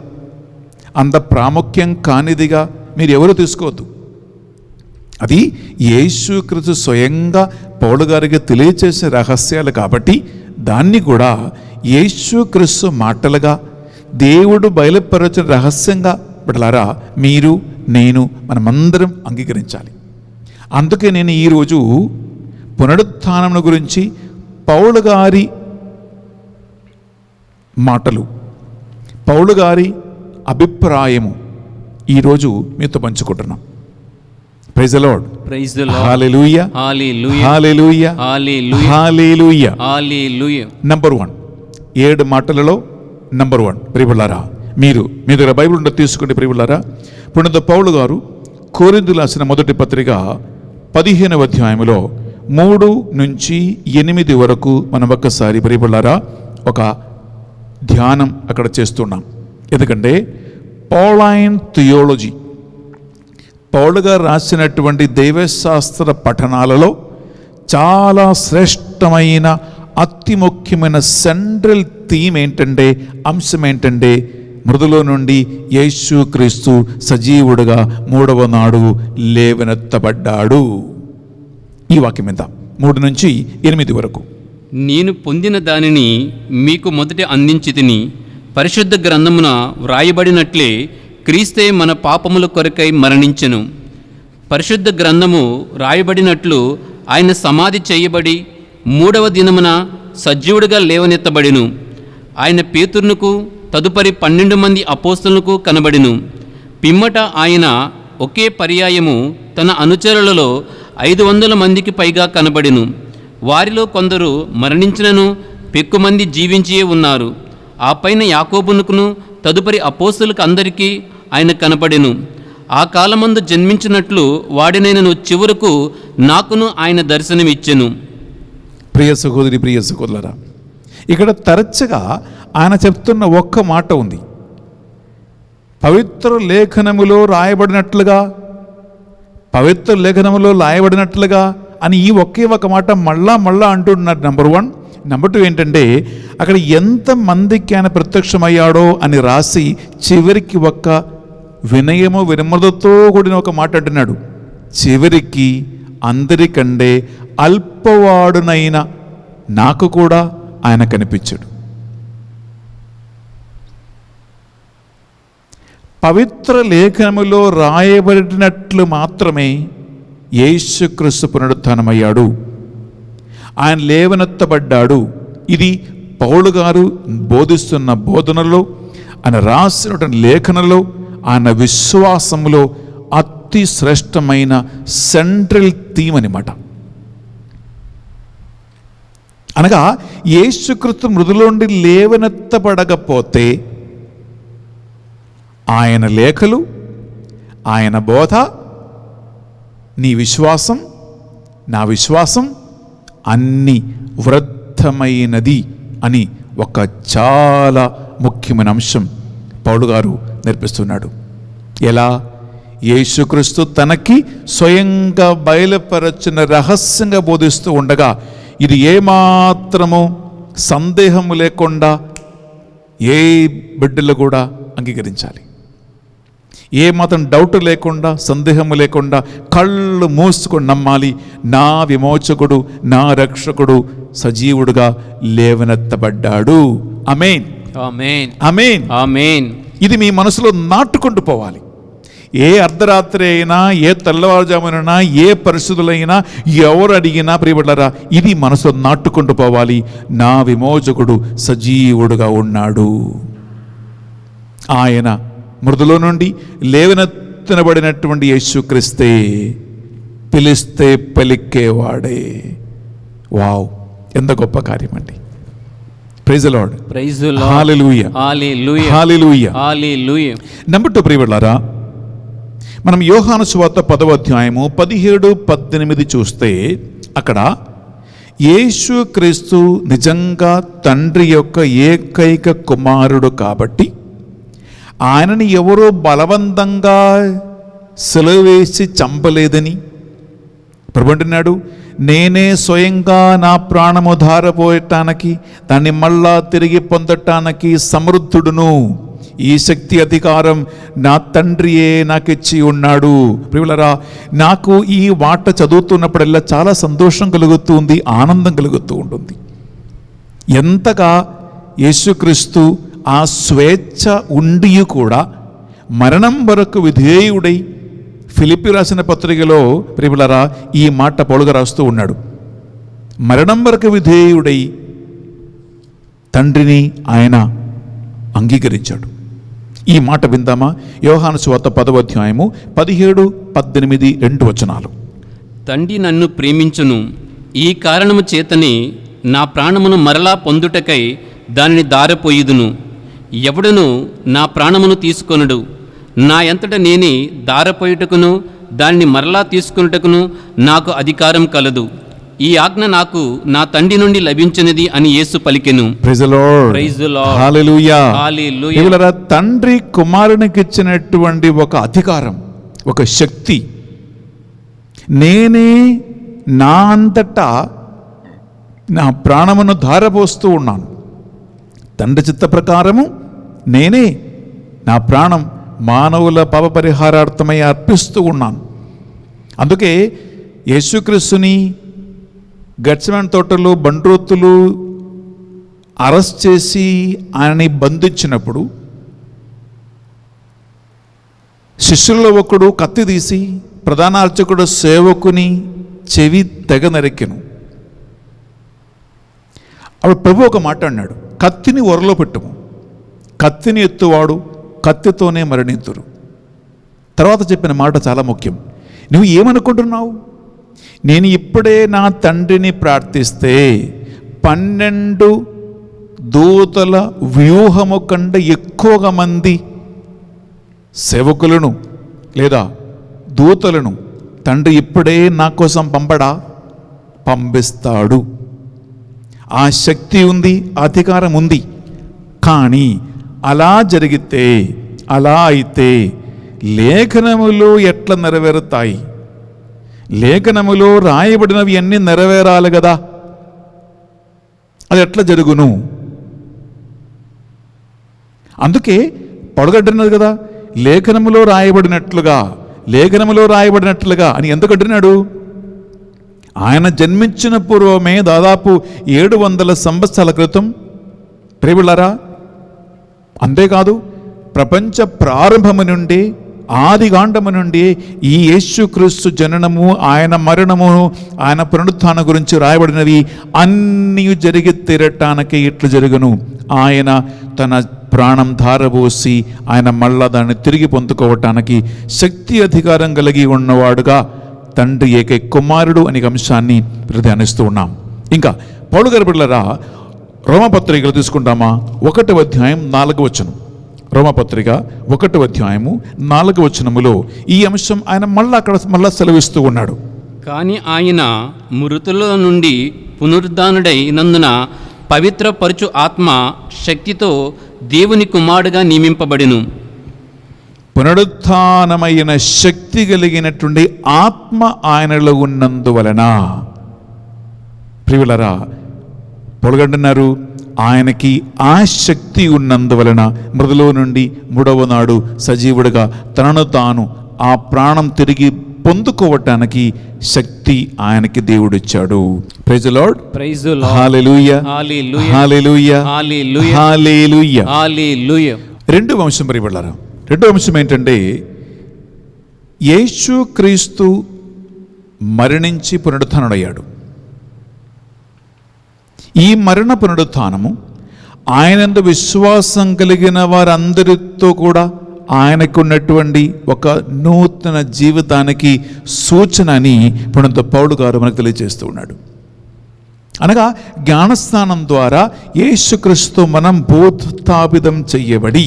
అంత ప్రాముఖ్యం కానిదిగా మీరు ఎవరు తీసుకోవద్దు. అది యేసుక్రీస్తు స్వయంగా పౌలు గారికి తెలియచేసే రహస్యాలు కాబట్టి దాన్ని కూడా యేసుక్రీస్తు మాటలుగా దేవుడు బయలుపరచిన రహస్యంగా బిడ్డలారా మీరు, నేను, మనమందరం అంగీకరించాలి. అందుకే నేను ఈరోజు పునరుత్థానం గురించి పౌలు గారి మాటలు, పౌలు గారి అభిప్రాయము ఈరోజు మీతో పంచుకుంటున్నాం. Praise the Lord. Praise the Lord. Hallelujah, hallelujah, hallelujah, hallelujah, hallelujah. Hallelujah. Number 1, 7 మాటలలో నంబర్ 1 ప్రియలారా మీరు మీ దగ్గర బైబిల్ ఉంటే తీసుకుంటే ప్రియలారా పునీత పౌలు గారు కొరింథీయులకు రాసిన మొదటి పత్రిక 15వ అధ్యాయములో 3 నుంచి 8 వరకు మనం ఒక్కసారి ప్రియలారా ఒక ధ్యానం అక్కడ చేస్తున్నాం. ఎందుకంటే పౌలైన్ థియాలజీ, పౌలు గారు రాసినటువంటి దైవశాస్త్ర పఠనాలలో చాలా శ్రేష్టమైన అతి ముఖ్యమైన సెంట్రల్ థీమ్ ఏంటంటే, అంశం ఏంటంటే, మృదులో నుండి యేసుక్రీస్తు సజీవుడుగా 3వ నాడు లేవనెత్తబడ్డాడు. ఈ వాక్యం ఎంత 3 నుంచి 8 వరకు. నేను పొందిన దానిని మీకు మొదట అందించితిని, పరిశుద్ధ గ్రంథమున వ్రాయబడినట్లే క్రీస్తే మన పాపముల కొరకై మరణించెను, పరిశుద్ధ గ్రంథము రాయబడినట్లు ఆయన సమాధి చేయబడి 3వ దినమున సజీవుడిగా లేవనెత్తబడిను. ఆయన పేతురునకు తదుపరి 12 మంది అపోస్తలులకు కనబడిను. పిమ్మట ఆయన ఒకే పర్యాయము తన అనుచరులలో 500 మందికి పైగా కనబడిను. వారిలో కొందరు మరణించినను పెక్కుమంది జీవించియే ఉన్నారు. ఆ పైన యాకోబునకును తదుపరి అపోస్తలుకు అందరికీ ఆయన కనబడెను. ఆ కాలమందు జన్మించినట్లు వాడినైనను చివరకు నాకును ఆయన దర్శనమిచ్చెను. ప్రియ సహోదరి, ప్రియ సహోదరులారా, ఇక్కడ తరచుగా ఆయన చెప్తున్న ఒక్క మాట ఉంది. పవిత్ర లేఖనములో రాయబడినట్లుగా అని ఈ ఒకే ఒక మాట మళ్ళా అంటున్నారు. నెంబర్ 1. నెంబర్ 2 ఏంటంటే, అక్కడ ఎంతమందికి ఆయన ప్రత్యక్షమయ్యాడో అని రాసి చివరికి ఒక్క వినయము వినమ్రతతో కూడిన ఒక మాట అంటున్నాడు. చివరికి అందరికంటే అల్పవాడునైన నాకు కూడా ఆయన కనిపించాడు. పవిత్ర లేఖనములో రాయబడినట్లు మాత్రమే యేసుక్రీస్తు పునరుత్థానమయ్యాడు, ఆయన లేవనెత్తబడ్డాడు. ఇది పౌలు గారు బోధిస్తున్న బోధనలో, ఆయన రాసిన లేఖనలో, ఆయన విశ్వాసంలో అతి శ్రేష్టమైన సెంట్రల్ థీమ్ అన్నమాట. అనగా యేసుక్రీస్తు మృదులోండి లేవనెత్తబడకపోతే ఆయన లేఖలు, ఆయన బోధ, నీ విశ్వాసం, నా విశ్వాసం అన్ని వృద్ధమైనది అని ఒక చాలా ముఖ్యమైన అంశం పౌలు గారు నేర్పిస్తున్నాడు. ఎలా? యేసుక్రీస్తు తనకి స్వయంగా బయలుపరచిన రహస్యంగా బోధిస్తూ ఉండగా ఇది ఏమాత్రము సందేహము లేకుండా ఏ బిడ్డలు కూడా అంగీకరించాలి. ఏమాత్రం డౌట్ లేకుండా, సందేహము లేకుండా కళ్ళు మూసుకొని నమ్మాలి. నా విమోచకుడు, నా రక్షకుడు సజీవుడుగా లేవనెత్తబడ్డాడు. ఆమేన్, ఆమేన్, ఆమేన్, ఆమేన్. ఇది మీ మనసులో నాటుకుంటూ పోవాలి. ఏ అర్ధరాత్రి అయినా, ఏ తెల్లవారుజామునైనా, ఏ పరిస్థితులైనా, ఎవరు అడిగినా ప్రియబడ్డారా, ఇది మనసులో నాటుకుంటూ పోవాలి. నా విమోచకుడు సజీవుడుగా ఉన్నాడు. ఆయన మృదులో నుండి లేవనెత్తబడినటువంటి యేసుక్రీస్తే, పిలిస్తే పలికేవాడే. వావ్, ఎంత గొప్ప కార్యం అండి. Praise the Lord, praise the Lord, hallelujah, hallelujah, hallelujah, hallelujah. Number 2 ప్రియబడ్డారా, మనం యోహాను సువార్త 10వ అధ్యాయము 17-18 చూస్తే అక్కడ యేసుక్రీస్తు నిజంగా తండ్రి యొక్క ఏకైక కుమారుడు కాబట్టి ఆయనని ఎవరో బలవంతంగా సిలువ వేసి చంపలేదని ప్రభు అంటున్నాడు. నేనే స్వయంగా నా ప్రాణము ధారపోయటానికి, దాన్ని మళ్ళా తిరిగి పొందటానికి సమృద్ధుడును. ఈ శక్తి అధికారం నా తండ్రియే నాకిచ్చి ఉన్నాడు. ప్రియులరా, నాకు ఈ మాట చదువుతున్నప్పుడల్లా చాలా సంతోషం కలుగుతుంది, ఆనందం కలుగుతూ ఉంటుంది. ఎంతగా యేసుక్రీస్తు ఆ స్వేచ్ఛ ఉండి కూడా మరణం వరకు విధేయుడై, ఫిలిప్పీ రాసిన పత్రికలో ప్రియులరా ఈ మాట పౌలుగా రాస్తూ ఉన్నాడు. మరణం వరకు విధేయుడై తండ్రిని ఆయన అంగీకరించాడు. ఈ మాట విందామా? యోహాను సువార్త 10వ అధ్యాయము 17-18 వచనాలు. తండ్రి నన్ను ప్రేమించును, ఈ కారణము చేతని నా ప్రాణమును మరలా పొందుటకై దానిని దారపోయిదును. ఎవడును నా ప్రాణమును తీసుకొనుడు. నా ఎంతట నేనే దారపోయుటకును దానిని మరలా తీసుకొనుటకును నాకు అధికారం కలదు. ఈ ఆజ్ఞ నాకు నా తండ్రి నుండి లభించినది అని యేసు పలికెను. Praise the Lord, praise the Lord, hallelujah, hallelujah. ప్రియులారా, తండ్రి కుమారునికి ఇచ్చినటువంటి ఒక అధికారం, ఒక శక్తి, నేనే నా అంతటా నా ప్రాణమును ధారపోస్తూ ఉన్నాను. తండ్రి చిత్త ప్రకారము నేనే నా ప్రాణం మానవుల పాప పరిహారార్థమై అర్పిస్తూ ఉన్నాను. అందుకే యేసుక్రీస్తుని గెత్సేమనే తోటలో బంట్రోతులు అరెస్ట్ చేసి ఆయనని బంధించినప్పుడు శిష్యుల్లో ఒకడు కత్తి తీసి ప్రధాన అర్చకుడు సేవకుని చెవి తెగ నరికెను. అప్పుడు ప్రభు ఒక మాట అన్నాడు, కత్తిని ఒరలో పెట్టుము, కత్తిని ఎత్తువాడు కత్తితోనే మరణింతురు. తర్వాత చెప్పిన మాట చాలా ముఖ్యం. నువ్వు ఏమనుకుంటున్నావు? నేను ఇప్పుడే నా తండ్రిని ప్రార్థిస్తే 12 దూతల వ్యూహము కంటే ఎక్కువగా మంది సేవకులను లేదా దూతలను తండ్రి ఇప్పుడే నా కోసం పంపిస్తాడు. ఆ శక్తి ఉంది, అధికారం ఉంది. కానీ అలా జరిగితే, అలా అయితే లేఖనములు ఎట్లా నెరవేరుతాయి? లేఖనములో రాయబడినవి అన్నీ నెరవేరాలి కదా, అది ఎట్లా జరుగును? అందుకే పొడగడ్డినది కదా, లేఖనములో రాయబడినట్లుగా అని ఎందుకు అంటున్నాడు? ఆయన జన్మించిన పూర్వమే దాదాపు 700 సంవత్సరాల క్రితం ప్రియబిళ్ళారా. అంతేకాదు, ప్రపంచ ప్రారంభము నుండి, ఆదికాండము నుండి ఈ యేసుక్రీస్తు జననము, ఆయన మరణమును, ఆయన పునరుత్థానం గురించి రాయబడినవి అన్నీ జరిగి తీరటానికి ఇట్లు జరుగును. ఆయన తన ప్రాణం ధారబోసి ఆయన మళ్ళా దాన్ని తిరిగి పొందుకోవటానికి శక్తి అధికారం కలిగి ఉన్నవాడుగా తండ్రి ఏకైక కుమారుడు అనే అంశాన్ని ధ్యానిస్తూ ఉన్నాం. ఇంకా పౌలు గారి బిడ్డలారా, రోమపత్రికలు తీసుకుంటామా? 1వ అధ్యాయం 4వ వచనం. రోమపత్రిక 1వ అధ్యాయము 4వ వచనములో ఈ అంశం ఆయన మళ్ళా సెలవిస్తూ ఉన్నాడు. కానీ ఆయన మృతుల నుండి పునరుద్ధానుడైనందున పవిత్రపరచు ఆత్మ శక్తితో దేవుని కుమారుడుగా నియమింపబడెను. పునరుత్థానమైన శక్తి కలిగినటువంటి ఆత్మ ఆయనలో ఉన్నందువలన ప్రియులరా పొలగంటున్నారు, ఆయనకి ఆ శక్తి ఉన్నందువలన మృదులో నుండి 3వ నాడు సజీవుడిగా తనను తాను ఆ ప్రాణం తిరిగి పొందుకోవటానికి శక్తి ఆయనకి దేవుడిచ్చాడు. Praise the Lord, praise the Lord, hallelujah, hallelujah, hallelujah, hallelujah, hallelujah, hallelujah. రెండవ అంశం ప్రియబిడ్డలారా, రెండవ అంశం ఏంటంటే యేసుక్రీస్తు మరణించి పునరుత్థానుడయ్యాడు. ఈ మరణ పునరుత్థానము ఆయనందు విశ్వాసం కలిగిన వారందరితో కూడా ఆయనకున్నటువంటి ఒక నూతన జీవితానికి సూచన అని పునీత పౌలు గారు మనకు తెలియజేస్తూ ఉన్నాడు. అనగా జ్ఞానస్నానం ద్వారా యేసుక్రీస్తు మనం భూస్థాపితం చెయ్యబడి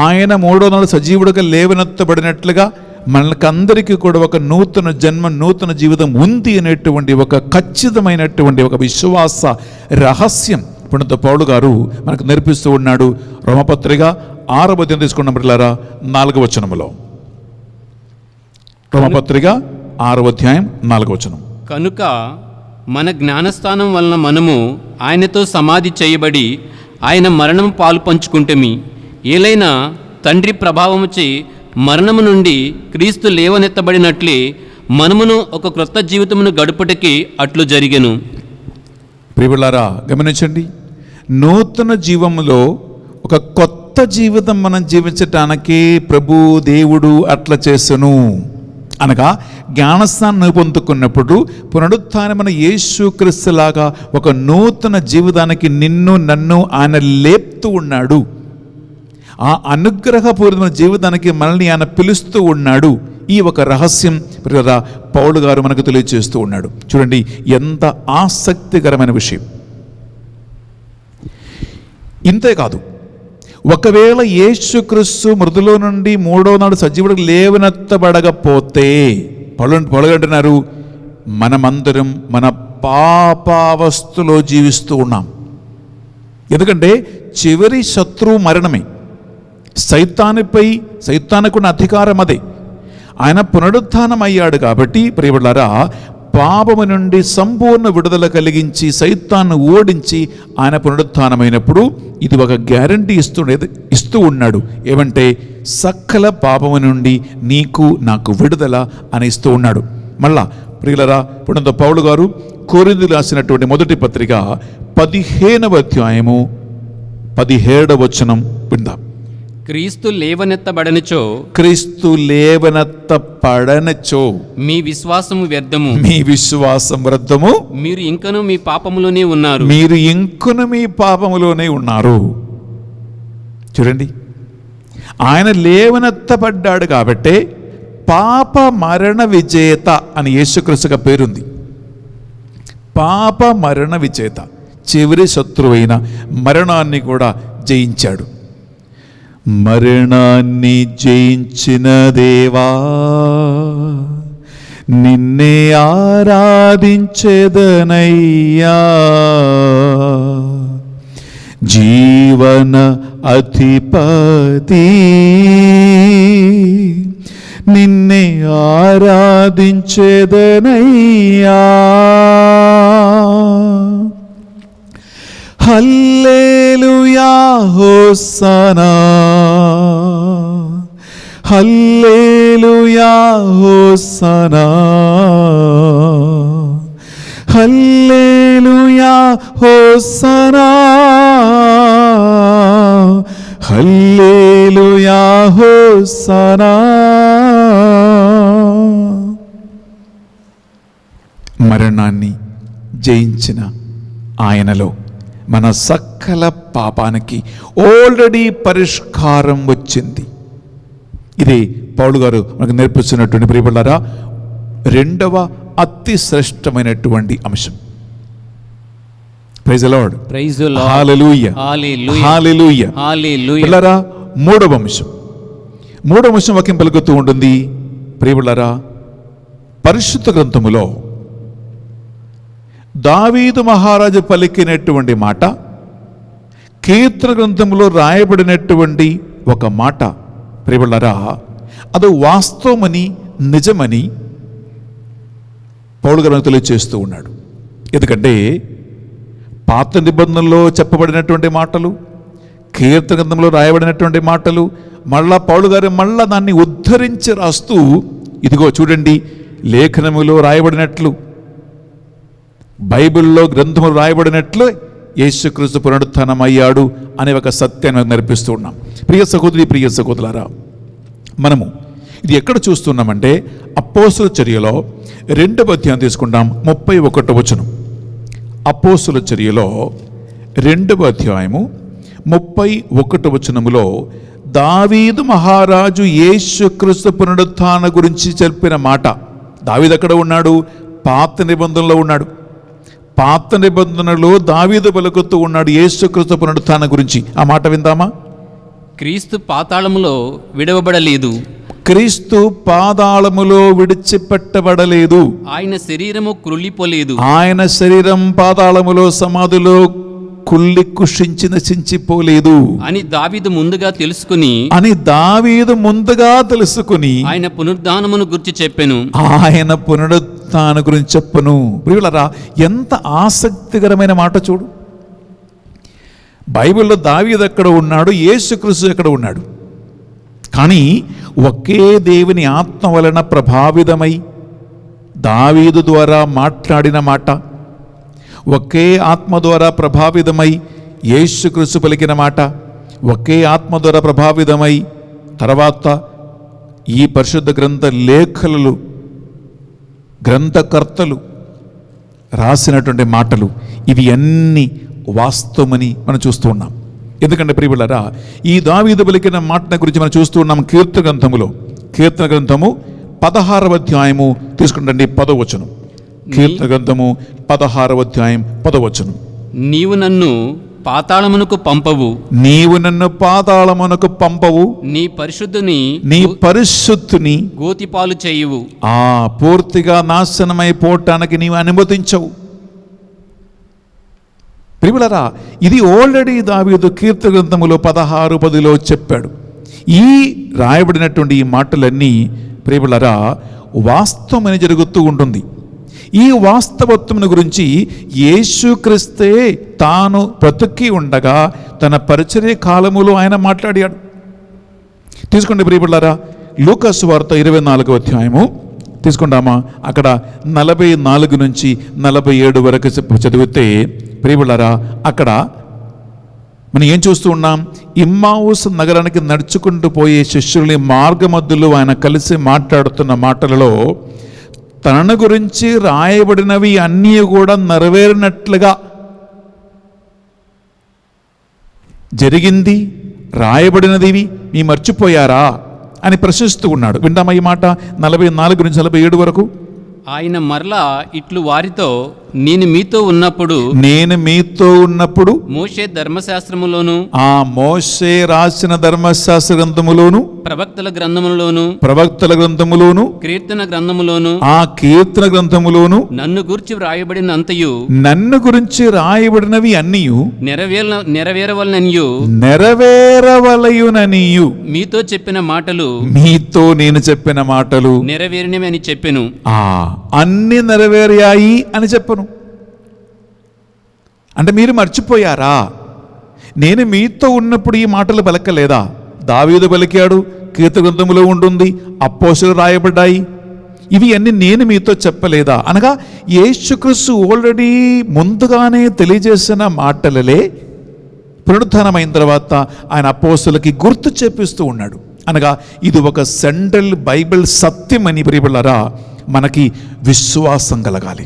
ఆయన 3వ నాడు సజీవుడిగా లేవనెత్తబడినట్లుగా మనకందరికీ కూడా ఒక నూతన జన్మ, నూతన జీవితం ఉంది అనేటువంటి ఒక ఖచ్చితమైనటువంటి ఒక విశ్వాస రహస్యం పునీత పౌలు గారు మనకు నేర్పిస్తూ ఉన్నాడు. రోమపత్రిక 6వ అధ్యాయం తీసుకున్న బిడ్డలారా 4వ వచనములో, రోమపత్రిక 6వ అధ్యాయం 4వ వచనం. కనుక మన జ్ఞానస్థానం వలన మనము ఆయనతో సమాధి చేయబడి ఆయన మరణం పాలు పంచుకుంటేమి. ఏలైనా తండ్రి ప్రభావముచే మరణము నుండి క్రీస్తు లేవనెత్తబడినట్లే మనమును ఒక క్రొత్త జీవితమును గడుపుటకి అట్లు జరిగెను. ప్రియబిడ్డలారా గమనించండి, నూతన జీవములో ఒక కొత్త జీవితం మనం జీవించటానికి ప్రభు దేవుడు అట్లా చేసెను. అనగా జ్ఞానస్నానం పొందుకున్నప్పుడు పునరుత్థానమైన యేసుక్రీస్తులాగా ఒక నూతన జీవితానికి నిన్ను నన్ను ఆయన లేపుతూ ఉన్నాడు. ఆ అనుగ్రహపూరితమైన జీవితానికి మనల్ని ఆయన పిలుస్తూ ఉన్నాడు. ఈ ఒక రహస్యం పౌలు గారు మనకు తెలియజేస్తూ ఉన్నాడు. చూడండి ఎంత ఆసక్తికరమైన విషయం. ఇంతేకాదు, ఒకవేళ యేసుక్రీస్తు మృతులో నుండి 3వ నాడు సజీవుడికి లేవనెత్తబడకపోతే పౌలు అంటున్నారు, మనమందరం మన పాపావస్థలో జీవిస్తూ ఉన్నాం. ఎందుకంటే చివరి శత్రువు మరణమే. సైతానుకున్న అధికారం అదే. ఆయన పునరుత్థానం అయ్యాడు కాబట్టి ప్రియబిడ్డలారా, పాపము నుండి సంపూర్ణ విడుదల కలిగించి సైతాన్ని ఓడించి ఆయన పునరుత్థానమైనప్పుడు ఇది ఒక గ్యారంటీ ఇస్తూ ఉన్నాడు. ఏమంటే సకల పాపము నుండి నీకు నాకు విడుదల అని ఇస్తూ ఉన్నాడు. మళ్ళా ప్రియులరా, పునీత పౌలు గారు కొరింథీయులకు రాసినటువంటి మొదటి పత్రిక 15వ అధ్యాయము 17వ వచనం విందాం. క్రీస్తు లేవనెత్తబడనిచో క్రీస్తు లేవనెత్తబడనిచో మీ విశ్వాసము వ్యర్థము. మీ విశ్వాసం వ్యర్థము. మీరు ఇంకను మీ పాపములోనే ఉన్నారు. మీరు ఇంకను మీ పాపములోనే ఉన్నారు. చూడండి, ఆయన లేవనెత్తబడ్డాడు కాబట్టే పాప మరణ విజేత అని యేసుక్రీస్తుగా పేరుంది. పాప మరణ విజేత, చివరి శత్రువైన మరణాన్ని కూడా జయించాడు. మరణాన్ని జయించిన దేవా, నిన్నే ఆరాధించెదనయ్యా. జీవన అధిపతి, నిన్నే ఆరాధించెదనయ్యా. Hallelujah hosanna, hallelujah hosanna, hallelujah hosanna, hallelujah hosanna. మరణాన్ని జయించిన ఆయనలో మన సకల పాపానికి ఆల్రెడీ పరిష్కారం వచ్చింది. ఇదే పౌలు గారు మనకు నేర్పిస్తున్నటువంటి ప్రియబిడ్డలారా రెండవ అతి శ్రేష్టమైనటువంటి అంశం. Praise the Lord. Praise the Lord. Hallelujah. Hallelujah. Hallelujah. Hallelujah. ప్రియులారా, మూడవ అంశం వాక్యం పలుకుతూ ఉంటుంది. ప్రియబిడ్డలారా, పరిశుద్ధ గ్రంథములో దావీదు మహారాజు పలికినటువంటి మాట, కీర్తన గ్రంథంలో రాయబడినటువంటి ఒక మాట ప్రియబిడ్డలారా, అది వాస్తవమని నిజమని పౌలు గారు తెలియజేస్తూ ఉన్నాడు. ఎందుకంటే పాత నిబంధనలో చెప్పబడినటువంటి మాటలు, కీర్తన గ్రంథంలో రాయబడినటువంటి మాటలు మళ్ళా పౌలు గారు మళ్ళా దాన్ని ఉద్ధరించి రాస్తూ, ఇదిగో చూడండి లేఖనములో రాయబడినట్లు, బైబిల్లో గ్రంథములు రాయబడినట్లు యేసుక్రీస్తు పునరుత్థానమయ్యాడు అనే ఒక సత్యాన్ని నేర్పిస్తూ ఉన్నాం. ప్రియ సహోదరి, ప్రియ సహోదరులారా, మనము ఇది ఎక్కడ చూస్తున్నామంటే అపోస్తుల చర్యలో 2వ అధ్యాయం తీసుకుంటాం. 31వ వచనం. అపోస్తుల చర్యలో 2వ అధ్యాయము 31వ వచనములో దావీదు మహారాజు యేసుక్రీస్తు పునరుత్థాన గురించి చెప్పిన మాట. దావీదు ఎక్కడ ఉన్నాడు? పాత నిబంధనలో ఉన్నాడు. పాత నిబంధనలో దావీదు పలుకుతూ ఉన్నాడు యేసుక్రీస్తు పునరుత్థాన గురించి. ఆ మాట విందామా? క్రీస్తు పాతాళములో విడవబడలేదు, క్రీస్తు పాతాళములో విడిచిపెట్టబడలేదు, ఆయన శరీరము క్రులిపోలేదు, ఆయన శరీరం పాతాళములో సమాధిలో కుళ్ళి కుషించి నశించిపోలేదు అని దావీదు ముందుగా తెలుసుకుని ఆయన పునరుద్ధానమును గురించి చెప్పెను. ఆయన పునరుత్థాన గురించి చెప్పను. ప్రియులారా, ఎంత ఆసక్తికరమైన మాట చూడు. బైబిల్లో దావీదు ఎక్కడ ఉన్నాడు, యేసుక్రీస్తు ఎక్కడ ఉన్నాడు? కానీ ఒకే దేవుని ఆత్మ వలన ప్రభావితమై దావీదు ద్వారా మాట్లాడిన మాట, ఒకే ఆత్మ ద్వారా ప్రభావితమై యేసుక్రీస్తు పలికిన మాట, ఒకే ఆత్మ ద్వారా ప్రభావితమై తర్వాత ఈ పరిశుద్ధ గ్రంథ లేఖలు, గ్రంథకర్తలు రాసినటువంటి మాటలు, ఇవి అన్నీ వాస్తవమని మనం చూస్తూ ఉన్నాం. ఎందుకంటే ప్రియబిడ్డలారా, ఈ దావీదు పలికిన మాట గురించి మనం చూస్తూ ఉన్నాం. కీర్తన గ్రంథము 16వ అధ్యాయము తీసుకుంటండి 10వ వచనం. కీర్తన గ్రంథము 16వ అధ్యాయం 10వ వచనం. నీవు నన్ను పాతాళమునకు పంపవు, నీ పరిశుద్ధుని గోతిపాలు చేయువు. పూర్తిగా నాశనమైపోవటానికి నీవు అనుమతించవు. ప్రియబిడ్డలారా, ఇది ఆల్రెడీ దావీదు కీర్తన గ్రంథములో 16:10 చెప్పాడు. ఈ రాయబడినటువంటి ఈ మాటలన్నీ ప్రియబిడ్డలారా వాస్తవమని జరుగుతూ ఉంటుంది. ఈ వాస్తవత్వం గురించి యేసుక్రీస్తే తాను బ్రతికి ఉండగా తన పరిచర్య కాలములో ఆయన మాట్లాడాడు. తీసుకోండి ప్రియబిడ్డలారా, లూకా సువార్త 24వ అధ్యాయము తీసుకుంటామా? అక్కడ 44 నుంచి 47 వరకు చదివితే ప్రియబిడ్డలారా, అక్కడ మనం ఏం చూస్తూ ఉన్నాం? ఇమ్మావుస్ నగరానికి నడుచుకుంటూ పోయే శిష్యుల్ని మార్గమధ్యలో ఆయన కలిసి మాట్లాడుతున్న మాటలలో తన గురించి రాయబడినవి అన్నీ కూడా నెరవేరినట్లుగా జరిగింది, రాయబడినది మీ మర్చిపోయారా అని ప్రశ్నిస్తూ ఉన్నాడు. విందామా ఈ మాట 44 నుంచి 47 వరకు. ఆయన మరలా ఇట్లు వారితో, నేను మీతో ఉన్నప్పుడు మోషే ధర్మశాస్త్రములోను, ఆ మోషే రాసిన ధర్మశాస్త్ర గ్రంథములోను, ప్రవక్తల గ్రంథములోను, కీర్తన గ్రంథములోను, ఆ కీర్తన గ్రంథములోను నన్ను గురించి వ్రాయబడినవి అన్నీయు నెరవేరవలయుననియు మీతో నేను చెప్పిన మాటలు నెరవేరినవి అని చెప్పెను. అన్ని నెరవేరాయి అని చెప్పను. అంటే మీరు మర్చిపోయారా? నేను మీతో ఉన్నప్పుడు ఈ మాటలు పలకలేదా? దావీదు పలికాడు, కీర్తన గ్రంథములో ఉంటుంది, అపోస్తలులు రాయబడ్డాయి. ఇవి అన్ని నేను మీతో చెప్పలేదా? అనగా యేసుక్రీస్తు ఆల్రెడీ ముందుగానే తెలియజేసిన మాటలలే పునరుత్థానమైన తర్వాత ఆయన అపోస్తలులకి గుర్తు చెప్పిస్తూ ఉన్నాడు. అనగా ఇది ఒక సెంట్రల్ బైబిల్ సత్యం అని ప్రియబిడ్డలారా, మనకి విశ్వాసం కలగాలి.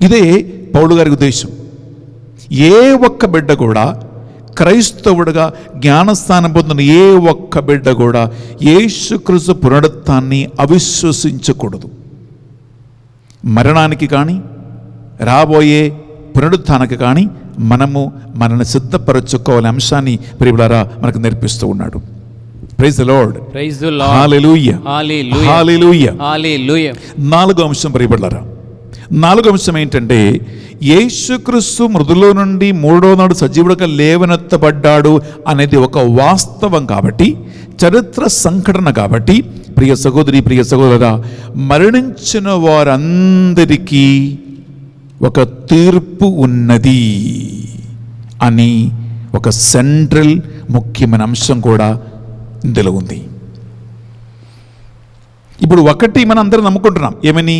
ఇదే పౌలు గారి ఉద్దేశం. ఏ ఒక్క బిడ్డ కూడా క్రైస్తవుడుగా జ్ఞానస్థానం పొందిన ఏ ఒక్క బిడ్డ కూడా యేసుక్రీస్తు పునరుత్థానాన్ని అవిశ్వసించకూడదు. మరణానికి కానీ రాబోయే పునరుత్థానానికి కానీ మనల్ని సిద్ధపరచుకోవాలనే అంశాన్ని ప్రియబిడ్డలారా మనకు నేర్పిస్తూ ఉన్నాడు. Praise the Lord. Hallelujah. Hallelujah. Hallelujah. 4వ అంశం ప్రియబిడ్డలారా, 4వ అంశం ఏంటంటే యేసుక్రీస్తు మృతుల్లో నుండి 3వ నాడు సజీవుడిగా లేవనెత్తబడ్డాడు అనేది ఒక వాస్తవం కాబట్టి, చరిత్ర సంఘటన కాబట్టి, ప్రియ సహోదరి ప్రియ సహోదరా, మరణించిన వారందరికీ ఒక తీర్పు ఉన్నది అని ఒక సెంట్రల్ ముఖ్యమైన అంశం కూడా ఇందులో ఉంది. ఇప్పుడు ఒకటి మనం అందరం నమ్ముకుంటున్నాం, ఏమని?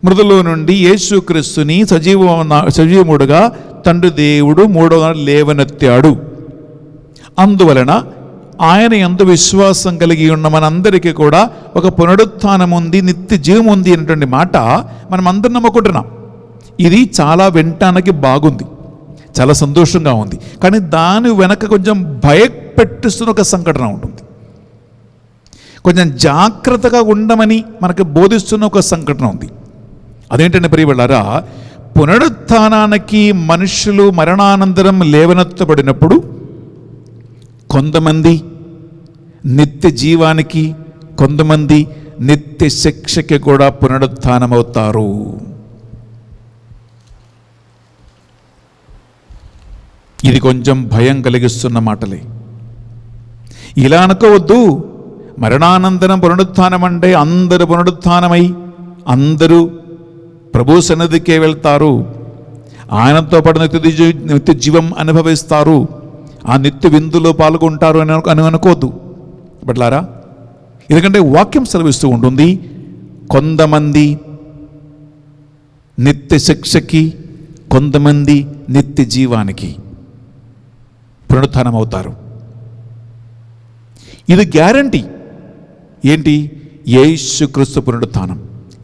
మృతుల్లో నుండి యేసుక్రీస్తుని సజీవముడుగా తండ్రి దేవుడు 3వ నాడు లేవనెత్తాడు. అందువలన ఆయన యందు విశ్వాసం కలిగి ఉన్న మనందరికీ కూడా ఒక పునరుత్థానం ఉంది, నిత్య జీవం ఉంది అనేటువంటి మాట మనం అందరం నమ్ముకుంటున్నాం. ఇది చాలా వినటానికి బాగుంది, చాలా సంతోషంగా ఉంది. కానీ దాని వెనక కొంచెం భయపెట్టిస్తున్న ఒక సంఘటన ఉంటుంది. కొంచెం జాగ్రత్తగా ఉండమని మనకు బోధిస్తున్న ఒక సంఘటన ఉంది. అదేంటంటే ప్రియబిడ్డలారా, పునరుత్థానానికి మనుషులు మరణానంతరం లేవనెత్తబడినప్పుడు కొంతమంది నిత్య జీవానికి, కొంతమంది నిత్య శిక్షకి కూడా పునరుత్థానమవుతారు. ఇది కొంచెం భయం కలిగిస్తున్న మాటలే. ఇలా అనుకోవద్దు, మరణానంతరం పునరుత్థానం అంటే అందరూ పునరుత్థానమై అందరూ ప్రభు సన్నిధికే వెళ్తారు, ఆయనతో పాటు నిత్య జీవం అనుభవిస్తారు, ఆ నిత్య విందులో పాల్గొంటారు అని అనుకోవద్దు బట్లారా. ఎందుకంటే వాక్యం సెలవిస్తూ ఉంటుంది, కొంతమంది నిత్య శిక్షకి, కొంతమంది నిత్య జీవానికి పునరుత్థానం అవుతారు. ఇది గ్యారంటీ. ఏంటి? యేసుక్రీస్తు పునరుత్థానం.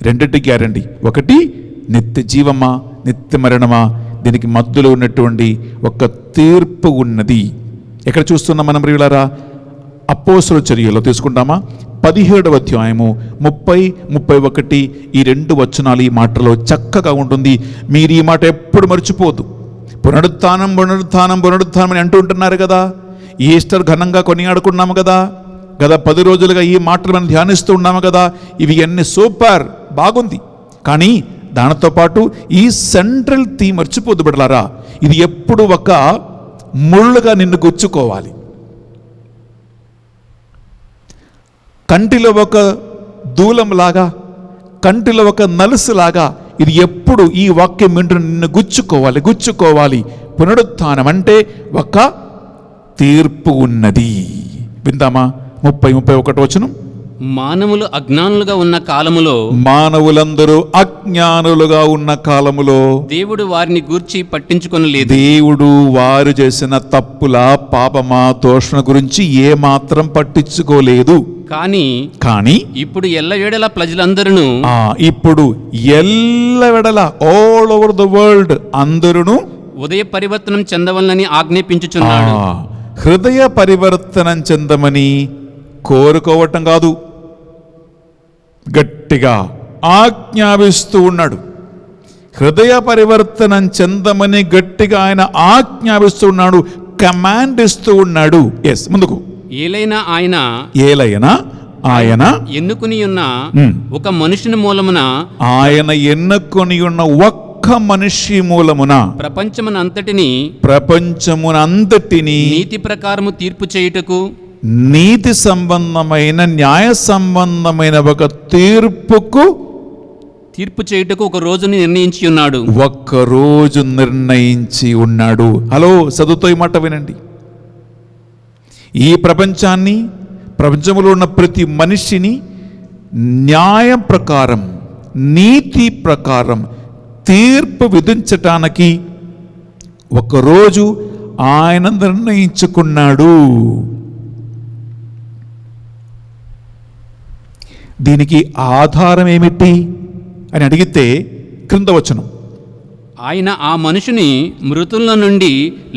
రెండింటి గ్యారంటీ. ఒకటి నిత్య జీవమా, నిత్య మరణమా, దీనికి మధ్యలో ఉన్నటువంటి ఒక తీర్పు ఉన్నది. ఎక్కడ చూస్తున్నాం మనం ప్రియులారా? అపోస్తలుల చర్యలో తీసుకుంటామా? 17వ అధ్యాయము 30-31 ఈ 2 వచనాలు ఈ మాటలో చక్కగా ఉంటుంది. మీరు ఈ మాట ఎప్పుడు మర్చిపోదు. పునరుత్థానం పునరుత్థానం పునరుత్థానం అని అంటూ ఉంటున్నారు కదా. ఈస్టర్ ఘనంగా కొనియాడుకున్నాము కదా. గత 10 రోజులుగా ఈ మాటలు మనం ధ్యానిస్తూ ఉన్నాము కదా. ఇవి అన్ని సూపర్, బాగుంది. కానీ దానితో పాటు ఈ సెంట్రల్ థీమ్ మర్చిపోద్దు బిడ్డలారా. ఇది ఎప్పుడు ఒక ముళ్ళుగా నిన్ను గుచ్చుకోవాలి. కంటిలో ఒక దూలంలాగా, కంటిలో ఒక నలుసులాగా ఇది ఎప్పుడు ఈ వాక్యం వింటున్న నిన్ను గుచ్చుకోవాలి. పునరుత్థానం అంటే ఒక తీర్పు ఉన్నది. విందామా? 30-31 వచనం. మానవులు అజ్ఞానులుగా ఉన్న కాలములో మానవులందరూ అజ్ఞానులుగా ఉన్న కాలములో దేవుడు వారిని గూర్చి పట్టించుకొనలేదు. దేవుడు వారు చేసిన తప్పుల పాపమా దోషణ గురించి ఏమాత్రం పట్టించుకోలేదు. కానీ ఇప్పుడు ఎల్లవేళల ప్రజలందరూ ఇప్పుడు ఎల్లవెడల ఆల్ ఓవర్ ద వరల్డ్ అందరూ ఉదయ పరివర్తనం చెందవలనని ఆజ్ఞాపించుచున్నాడు. హృదయ పరివర్తనం చెందమని కోరుకోవటం కాదు, గట్టిగా ఆజ్ఞాపిస్తూ ఉన్నాడు. హృదయ పరివర్తనం చెందమని గట్టిగా ఆయన ఆజ్ఞాపిస్తూ ఉన్నాడు, కమాండ్ ఇస్తూ ఉన్నాడు. ఎస్, ముందుకు. ఏలైనా ఆయన ఎన్నుకుని ఉన్న ఒక మనుషుని మూలమున ఆయన ఎన్నుకొని ఉన్న ఒక్క మనిషి మూలమున ప్రపంచమునంతటిని నీతి ప్రకారము తీర్పు చేయుటకు, నీతి సంబంధమైన న్యాయ సంబంధమైన ఒక తీర్పు చేయుటకు ఒక రోజుని నిర్ణయించి ఉన్నాడు. ఒక్క రోజు నిర్ణయించి ఉన్నాడు. హలో, చదువుతో ఈ మాట వినండి. ఈ ప్రపంచాన్ని, ప్రపంచంలో ఉన్న ప్రతి మనిషిని న్యాయం ప్రకారం, నీతి ప్రకారం తీర్పు విధించటానికి ఒకరోజు ఆయన నిర్ణయించుకున్నాడు. దీనికి ఆధారం ఏమిటి అని అడిగితే క్రింద వచనం, ఆయన ఆ మనుషుని మృతుల నుండి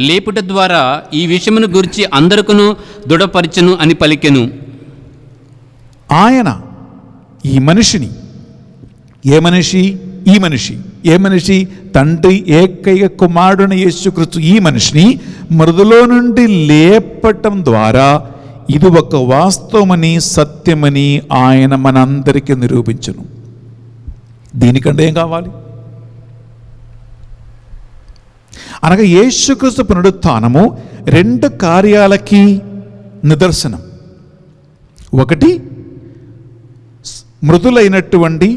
లేపుట ద్వారా ఈ విషయమును గురించి అందరికను దృఢపరచును అని పలికెను. ఆయన ఈ మనిషిని, ఏ మనిషి తండ్రి ఏకైక కుమారుని యేసుక్రీస్తు ఈ మనిషిని మృదులో నుండి లేపటం ద్వారా ఇది ఒక వాస్తవమని, సత్యమని ఆయన మనందరికీ నిరూపించును. దీనికంటే ఏం కావాలి? అనగా యేసుక్రీస్తు పునరుత్థానము రెండు కార్యాలకి నిదర్శనం. ఒకటి, మృతులైనటువంటి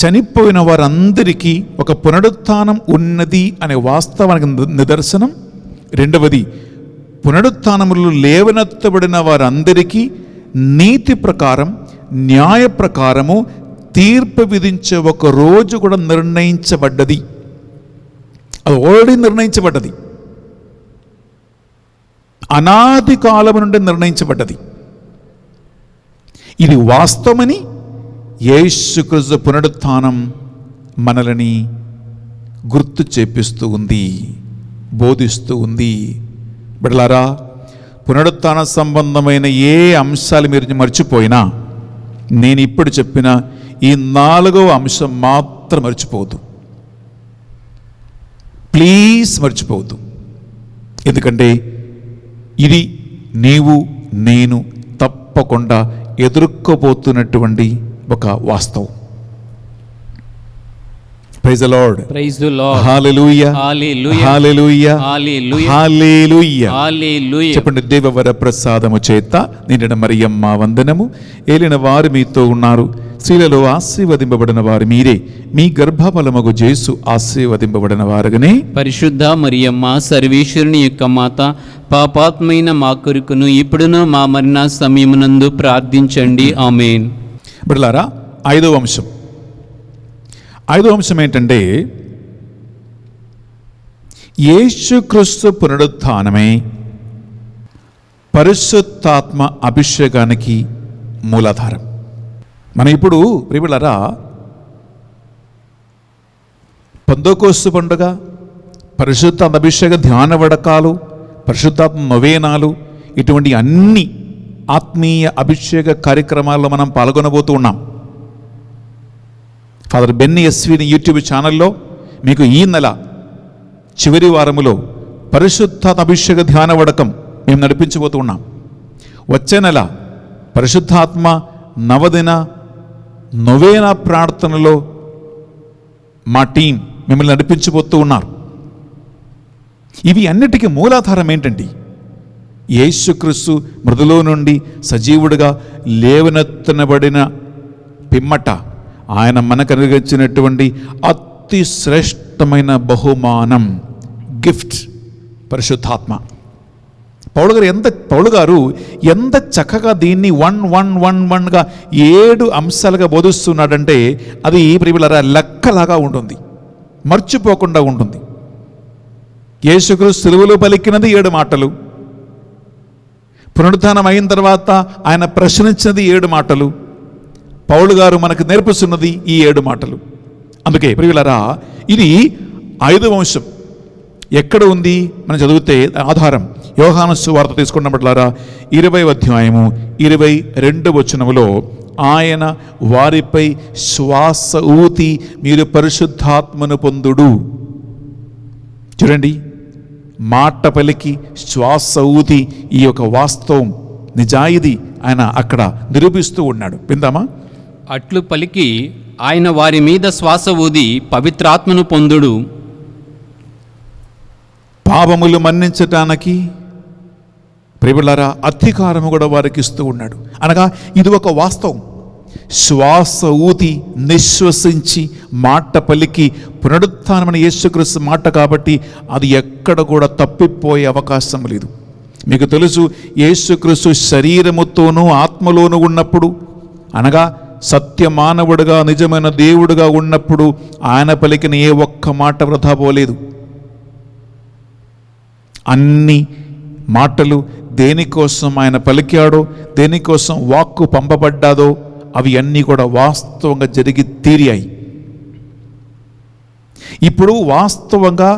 చనిపోయిన వారందరికీ ఒక పునరుత్థానం ఉన్నది అనే వాస్తవానికి నిదర్శనం. రెండవది, పునరుత్థానములు లేవనెత్తబడిన వారందరికీ నీతి ప్రకారం, న్యాయ ప్రకారము తీర్పు విధించే ఒక రోజు కూడా నిర్ణయించబడ్డది. అది ఆల్రెడీ నిర్ణయించబడ్డది, అనాది కాలం నుండి నిర్ణయించబడ్డది. ఇది వాస్తవమని యేసుక్రీస్తు పునరుత్థానం మనల్ని గుర్తు చేపిస్తూ ఉంది, బోధిస్తూ ఉంది. బిడ్డలారా, పునరుత్థాన సంబంధమైన ఏ అంశాలు మీరు మర్చిపోయినా నేను ఇప్పుడు చెప్పిన ఈ 4వ అంశం మాత్రం మర్చిపోవద్దు. ప్లీజ్ మర్చిపోవద్దు. ఎందుకంటే ఇది నీవు నేను తప్పకుండా ఎదుర్కోబోతున్నటువంటి ఒక వాస్తవం. Praise the Lord, praise the Lord, hallelujah, hallelujah, hallelujah, hallelujah, hallelujah, hallelujah. చెప్పండి. దేవవర ప్రసాదము చేత నిండిన మరియమ్మ వందనము. ఏలిన వారు మీతో ఉన్నారు, స్త్రీలలో ఆశీర్వదింపబడిన వారు మీరే, మీ గర్భఫలమగు యేసు ఆశీర్వదింపబడిన వారుగానే. పరిశుద్ధ మరియమ్మ, సర్వేశ్వరుని యొక్క మాత, పాపాత్మైన మా కొరకును ఇప్పుడును మా మరణ సమయమునందు ప్రార్థించండి. ఆమేన్. బిడ్డలారా, ఐదవ అంశం ఏంటంటే యేసుక్రీస్తు పునరుత్థానమే పరిశుద్ధాత్మ అభిషేకానికి మూలాధారం. మనం ఇప్పుడు ప్రియబిడ్డలారా, పెంతెకోస్తు పండుగ, పరిశుద్ధాత్మ అభిషేక ధ్యాన వడకాలు, పరిశుద్ధాత్మ నొవేనాలు, ఇటువంటి అన్ని ఆత్మీయ అభిషేక కార్యక్రమాల్లో మనం పాల్గొనబోతూ ఉన్నాం. ఫాదర్ బెన్నీ ఎస్విని యూట్యూబ్ ఛానల్లో మీకు ఈ నెల చివరి వారములో పరిశుద్ధాత్మ అభిషేక ధ్యాన వడకం మేము నడిపించబోతూ ఉన్నాం. వచ్చే నెల పరిశుద్ధాత్మ నవదిన నొవేనా ప్రార్థనలో మా టీం మిమ్మల్ని నడిపించబోతూ ఉన్నారు. ఇవి అన్నిటికీ మూలాధారం ఏంటండి? యేసుక్రీస్తు మృదులో నుండి సజీవుడిగా లేవనెత్తనబడిన పిమ్మట ఆయన మనకు అనుగ్రహించినటువంటి అతి శ్రేష్టమైన బహుమానం, గిఫ్ట్, పరిశుద్ధాత్మ. పౌలు గారు ఎంత చక్కగా దీన్ని 1-1-1-1గా 7 అంశాలుగా బోధిస్తున్నాడంటే అది ప్రియులారా లెక్కలాగా ఉంటుంది, మర్చిపోకుండా ఉంటుంది. యేసుక్రీస్తు సిలువలో పలికినది 7 మాటలు, పునరుత్థానం అయిన తర్వాత ఆయన ప్రశ్నించినది 7 మాటలు, పౌలు గారు మనకు నేర్పిస్తున్నది ఈ 7 మాటలు. అందుకే ప్రియులారా ఇది 5వ అంశం ఎక్కడ ఉంది మనం చదివితే ఆధారం యోహాను సువార్త తీసుకున్నట్లారా 20వ అధ్యాయము 22వ వచనములో ఆయన వారిపై శ్వాస ఊతి మీరు పరిశుద్ధాత్మను పొందుడు. చూడండి, మాట పలికి శ్వాస ఊతి ఈ యొక్క వాస్తవం నిజాయితీ ఆయన అక్కడ నిరూపిస్తూ ఉన్నాడు. విందామా? అట్లు పలికి ఆయన వారి మీద శ్వాస ఊది పవిత్రాత్మను పొందుడు. పాపములు మన్నించటానికి ప్రియులారా అధికారము కూడా వారికి ఇస్తూ ఉన్నాడు. అనగా ఇది ఒక వాస్తవం. శ్వాస ఊతి నిశ్వసించి మాట పలికి పునరుత్థానమైన యేసుక్రీస్తు మాట కాబట్టి అది ఎక్కడ కూడా తప్పిపోయే అవకాశం లేదు. మీకు తెలుసు, యేసుక్రీస్తు శరీరముతోనూ ఆత్మలోనూ ఉన్నప్పుడు, అనగా సత్య మానవుడుగా నిజమైన దేవుడుగా ఉన్నప్పుడు ఆయన పలికిన ఏ ఒక్క మాట వృధా పోలేదు. అన్ని మాటలు దేనికోసం ఆయన పలికాడో, దేనికోసం వాక్కు పంపబడ్డాదో అవి అన్నీ కూడా వాస్తవంగా జరిగి తీరాయి. ఇప్పుడు వాస్తవంగా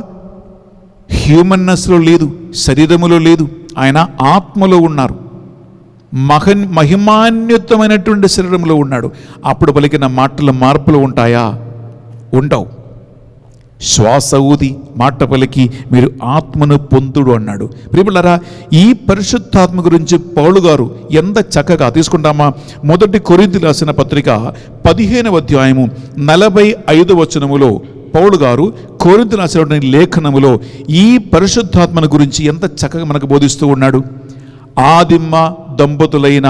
హ్యూమన్నెస్లో లేదు, శరీరములో లేదు, ఆయన ఆత్మలో ఉన్నారు, మహిమాన్యుతమైనటువంటి శరీరంలో ఉన్నాడు. అప్పుడు పలికిన మాటల మార్పులు ఉంటాయా? ఉండవు. శ్వాస ఊది మాట పలికి మీరు ఆత్మను పొందుడు అన్నాడు. ప్రియులారా, ఈ పరిశుద్ధాత్మ గురించి పౌలు గారు ఎంత చక్కగా తీసుకుంటామా? 1 కొరింథీయులకు రాసిన పత్రిక 15వ అధ్యాయము 45వ వచనములో పౌలు గారు కొరింథీయులకు రాసినటువంటి లేఖనములో ఈ పరిశుద్ధాత్మను గురించి ఎంత చక్కగా మనకు బోధిస్తూ ఉన్నాడు. ఆదిమ దంపతులైన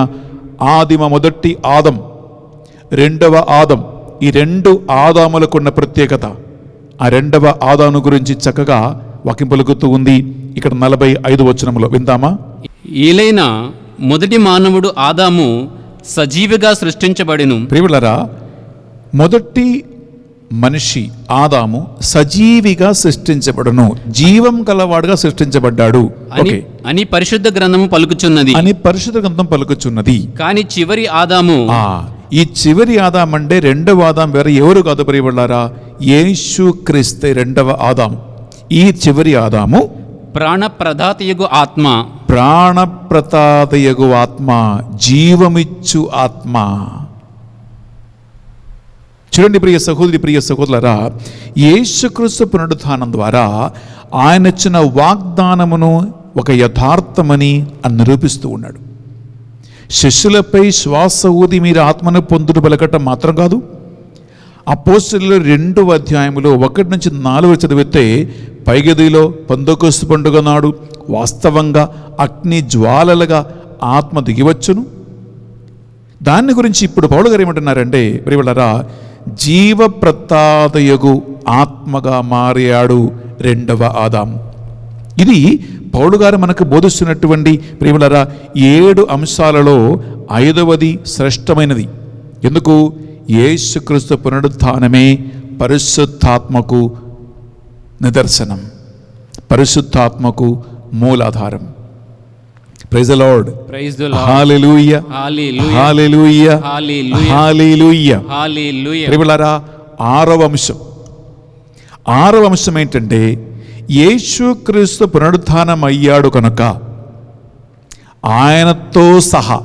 మొదటి ఆదం, 2వ ఆదం, ఈ 2 ఆదాములకున్న ప్రత్యేకత, ఆ 2వ ఆదాము గురించి చక్కగా వాక్యం పలుకుతూ ఉంది ఇక్కడ 45వ వచనంలో. విందామా? ఏలైన మొదటి మానవుడు ఆదాము సజీవిగా సృష్టించబడెను. ప్రియులారా, మొదటి మనిషి ఆదాము సజీవిగా సృష్టించబడును, జీవం గలవాడుగా సృష్టించబడ్డాడు అని పరిశుద్ధ గ్రంథము పలుకుచున్నది అని పరిశుద్ధ గ్రంథం పలుకుచున్నది. కానీ చివరి ఆదాము, ఈ చివరి ఆదాం అంటే 2వ ఆదాం వేరే ఎవరు కాదు ప్రియబడ్డారా, యేసుక్రీస్తే 2వ ఆదాం. ఈ చివరి ఆదాము ప్రాణప్రదాతయగు ఆత్మ, ప్రాణప్రదాతయగు ఆత్మ, జీవమిచ్చు ఆత్మ. చూడండి ప్రియ సహోదరి, ప్రియ సహోదరులారా, యేసుక్రీస్తు పునరుత్థానం ద్వారా ఆయన ఇచ్చిన వాగ్దానమును ఒక యథార్థమని నిరూపిస్తూ ఉన్నాడు. శిష్యులపై శ్వాస ఊది మీరు ఆత్మను పొందుడు పలకటం మాత్రం కాదు, అపోస్తలుల 2వ అధ్యాయములో 1-4 చదివితే పైగదిలో పెంతెకొస్తు పండుగ నాడు వాస్తవంగా అగ్ని జ్వాలలుగా ఆత్మ దిగివచ్చును. దాన్ని గురించి ఇప్పుడు పౌలు గారు ఏమంటున్నారంటే, ప్రియులారా, జీవప్రదాతయగు ఆత్మగా మారాడు 2వ ఆదాము. ఇది పౌలు గారు మనకు బోధిస్తున్నటువంటి ప్రియులారా 7 అంశాలలో 5వది శ్రేష్టమైనది. ఎందుకు? యేసుక్రీస్తు పునరుత్థానమే పరిశుద్ధాత్మకు నిదర్శనం, పరిశుద్ధాత్మకు మూలాధారం. Praise the Lord, praise the Lord, hallelujah, hallelujah, hallelujah, hallelujah, hallelujah, hallelujah. ప్రియులారా, 6వ అంశం ఏంటంటే, యేసుక్రీస్తు పునరుత్థానం అయ్యాడు కనుక ఆయనతో సహా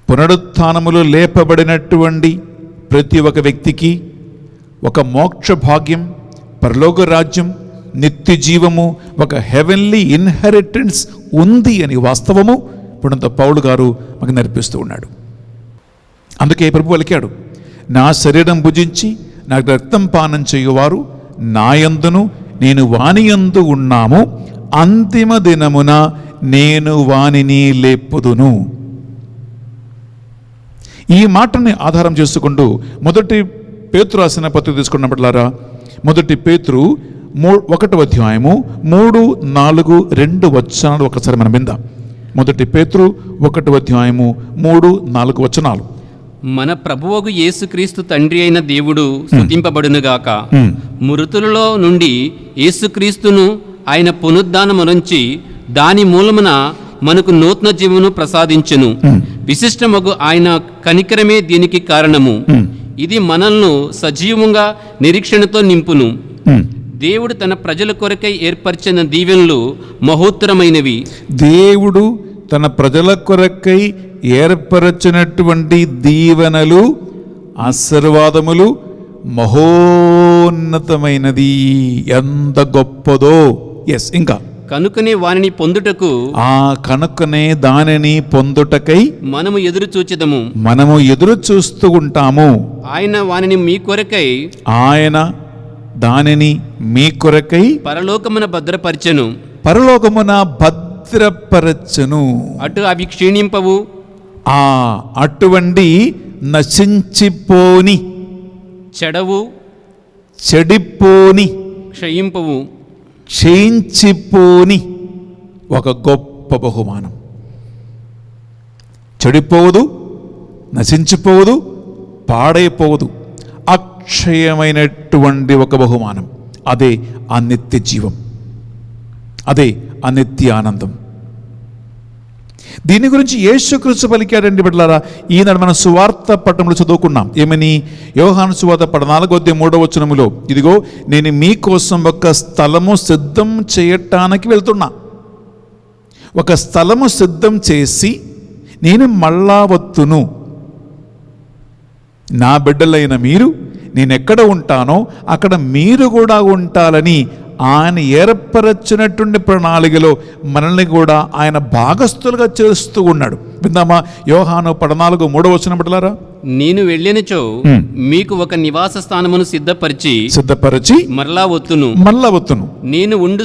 పునరుత్థానములో లేపబడినటువంటి ప్రతి ఒక్క వ్యక్తికి ఒక మోక్ష భాగ్యం, పరలోక రాజ్యం, నిత్య జీవము, ఒక హెవెన్లీ ఇన్హెరిటెన్స్ ఉంది అని వాస్తవము ఇప్పుడంత పౌలు గారు మాకు నేర్పిస్తూ ఉన్నాడు. అందుకే ప్రభు పలికాడు, నా శరీరం భుజించి నాకు రక్తం పానం చేయువారు నాయందును నేను వానియందు ఉన్నాము, అంతిమ దినమున నేను వానిని లేపుదును. ఈ మాటని ఆధారం చేసుకుంటూ 1 పేతురు రాసిన పత్రిక తీసుకున్నట్లారా 1 పేతురు ఒకటవ అధ్యాయము 3, 4, 2 వచనాలు ఒకసారి మనం విందాం. మొదటి పేతురు 1వ అధ్యాయము 3, 4 వచనాలు. మన ప్రభువగు యేసుక్రీస్తు తండ్రి అయిన దేవుడు స్తుతింపబడునుగాక. మృతులలో నుండి యేసుక్రీస్తును ఆయన పునరుద్ధానమునుంచి దాని మూలమున మనకు నూతన జీవమును ప్రసాదించును. విశిష్టమగు ఆయన కనికరమే దీనికి కారణము. ఇది మనల్ని సజీవంగా నిరీక్షణతో నింపును. దేవుడు తన ప్రజల కొరకై ఏర్పరిచిన దీవెనలు మహోత్తరమైనవి. దేవుడు తన ప్రజల కొరకై ఏర్పరచినటువంటి దీవెనలు, ఆశీర్వాదములు మహోన్నతమైనది. ఎంత గొప్పదో. ఎస్, ఇంకా కనుకనే వానిని పొందుటకు, కనుకనే దానిని పొందుటకై మనము ఎదురు చూచెదము. మనము ఎదురు చూస్తూ ఉంటాము. ఆయన వానిని మీ కొరకై, ఆయన దానిని మీ కొరకై పరలోకమున భద్రపరచెను. పరలోకమున భద్రపరచెను. అటు అవి క్షీణింపవు, అటువంటి నశించిపోని, చెడవు, చెడిపోని, క్షయింపవు, క్షయించిపోని ఒక గొప్ప బహుమానం. చెడిపోవదు, నశించిపోవదు, పాడైపోవదు, అక్షయమైనటువంటి ఒక బహుమానం. అదే అనిత్య జీవం, అదే అనిత్య ఆనందం. దీని గురించి యేసుక్రీస్తు పలికాడండి బిడ్డలారా. ఈనాడు మనం సువార్త పట్టణంలో చదువుకున్నాం. ఏమని? యోహాను సువార్త 14:3 ఇదిగో నేను మీకోసం ఒక స్థలము సిద్ధం చేయటానికి వెళ్తున్నా. ఒక స్థలము సిద్ధం చేసి నేను మళ్ళా వత్తును. నా బిడ్డలైన మీరు నేనెక్కడ ఉంటానో అక్కడ మీరు కూడా ఉంటారని ఆయన ఏర్పరచినటువంటి ప్రణాళికలో మనల్ని కూడా ఆయన భాగస్థులుగా చేస్తూ ఉన్నాడు. విందామా? యోహాను 14:3 బిడ్డలారా. నేను వెళ్ళినచో మీకు ఒక నివాస స్థానమును సిద్ధపరిచి మరలా వత్తును. నేను ఉండు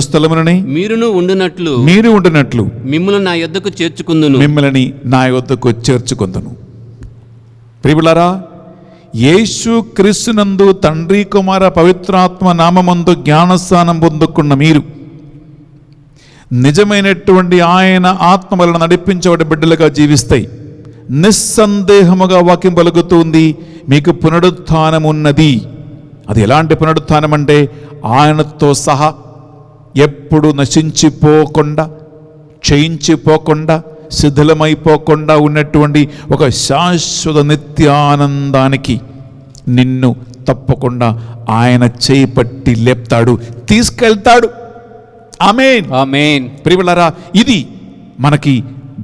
స్థలమునని మీరు ఉండునట్లు మిమ్మల్ని నా యొద్దకు చేర్చుకుందును. ప్రియములారా, యేసు క్రీస్తునందు తండ్రి కుమార పవిత్రాత్మ నామమందు జ్ఞానస్నానం పొందుకున్న మీరు నిజమైనటువంటి ఆయన ఆత్మ వలన నడిపించబడి బిడ్డలుగా జీవిస్తాయి. నిస్సందేహముగా వాక్యం పలుకుతుంది, మీకు పునరుత్థానం ఉన్నది. అది ఎలాంటి పునరుత్థానం అంటే ఆయనతో సహా ఎప్పుడు నశించిపోకుండా, క్షయించిపోకుండా, శిథిలమైపోకుండా ఉన్నటువంటి ఒక శాశ్వత నిత్యానందానికి నిన్ను తప్పకుండా ఆయన చేపట్టి లేపుతాడు, తీసుకెళ్తాడు. ఆమేన్, ఆమేన్. ప్రియులారా, ఇది మనకి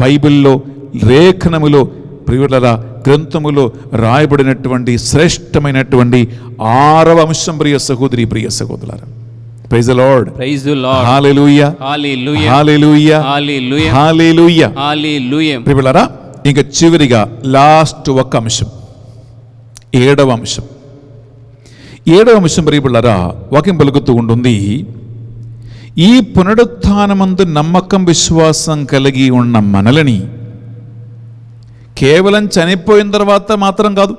బైబిల్లో, లేఖనములో, ప్రియులారా, గ్రంథములో రాయబడినటువంటి శ్రేష్టమైనటువంటి 6వ అంశం. ప్రియ సహోదరి, ప్రియ సహోదరులారా, praise the Lord, praise the Lord, hallelujah, hallelujah, hallelujah, hallelujah, hallelujah, hallelujah. ప్రియులారా, ఇంకా చివరిగా లాస్ట్ ఒక అంశం, 7వ అంశం. 7వ అంశం ప్రియులారా వాక్యం పలుకుతూ ఉంటుంది, ఈ పునరుత్థానమందు నమ్మకం విశ్వాసం కలిగి ఉన్న మనలని కేవలం చనిపోయిన తర్వాత మాత్రం కాదు,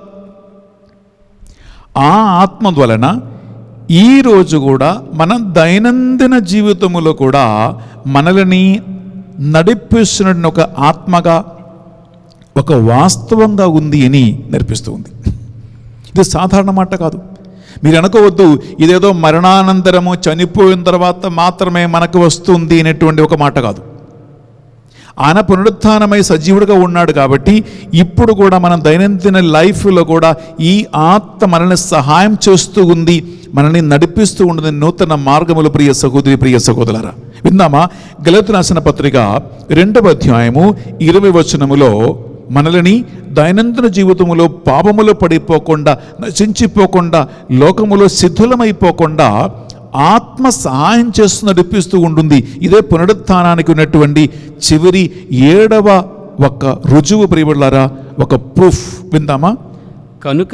ఆ ఆత్మ వలన ఈరోజు కూడా మన దైనందిన జీవితములో కూడా మనల్ని నడిపిస్తున్న ఒక ఆత్మగా, ఒక వాస్తవంగా ఉంది అని నేర్పిస్తూ ఉంది. ఇది సాధారణ మాట కాదు. మీరు అనుకోవద్దు ఇదేదో మరణానంతరము చనిపోయిన తర్వాత మాత్రమే మనకు వస్తుంది అనేటువంటి ఒక మాట కాదు. ఆయన పునరుత్థానమై సజీవుడిగా ఉన్నాడు కాబట్టి ఇప్పుడు కూడా మనం దైనందిన లైఫ్లో కూడా ఈ ఆత్మ మనల్ని సహాయం చేస్తూ ఉంది, మనల్ని నడిపిస్తూ ఉంటుంది నూతన మార్గములు. ప్రియ సహోదరి, ప్రియ సహోదరులారా, విందామా? గలతీయులకు రాసిన పత్రిక 2వ అధ్యాయము 20వ వచనములో మనల్ని దైనందిన జీవితములో పాపములో పడిపోకుండా, నశించిపోకుండా, లోకములో శిథిలమైపోకుండా ఆత్మ సహాయం చేస్తూ నడిపిస్తూ ఉంటుంది. ఇదే పునరుత్థానానికి ఉన్నటువంటి చివరి 7వ ఒక రుజువు. ప్రియబడులారా, ఒక ప్రూఫ్. విందామా? కనుక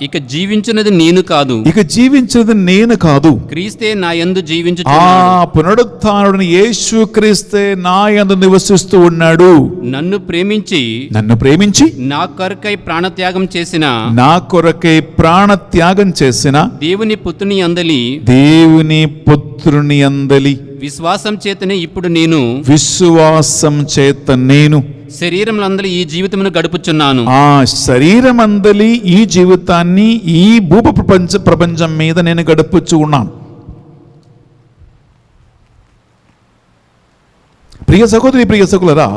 ఇక జీవించున్నది నేను కాదు, ఇక జీవించేది నేను కాదు, క్రీస్తే నా యందు ఆ జీవించుచున్నాడు. పునరుత్థానుడైన యేసు క్రీస్తే నా యందు నివసిస్తూ ఉన్నాడు. నన్ను ప్రేమించి నా కొరకై ప్రాణత్యాగం చేసిన నా కొరకై ప్రాణ త్యాగం చేసిన దేవుని పుత్రుని అందలి దేవుని పుత్రుని అందలి విశ్వాసం చేతనే ఇప్పుడు నేను విశ్వాసం చేత నేను శరీరంలో అందలి ఈ జీవితమును గడుపుచున్నాను. ఆ శరీరమందలి ఈ జీవితాన్ని ఈ భూప ప్రపంచం మీద నేను గడుపుచూ ఉన్నాను. ప్రియ సహోదరి, ప్రియ సహోదరులారా,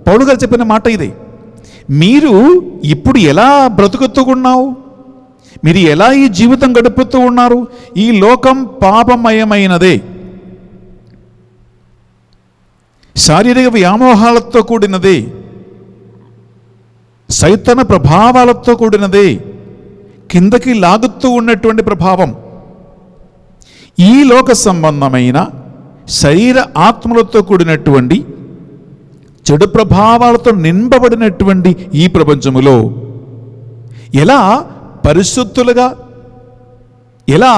పౌలు గారు చెప్పిన మాట ఇదే. మీరు ఇప్పుడు ఎలా బ్రతుకుతూ ఉన్నావు, మీరు ఎలా ఈ జీవితం గడుపుతూ ఉన్నారు? ఈ లోకం పాపమయమైనదే, శారీరక వ్యామోహాలతో కూడినదే, సైతన ప్రభావాలతో కూడినదే, కిందకి లాగుతూ ఉన్నటువంటి ప్రభావం. ఈ లోక సంబంధమైన శరీర ఆత్మలతో కూడినటువంటి చెడు ప్రభావాలతో నింపబడినటువంటి ఈ ప్రపంచములో ఎలా పరిశుద్ధులుగా, ఎలా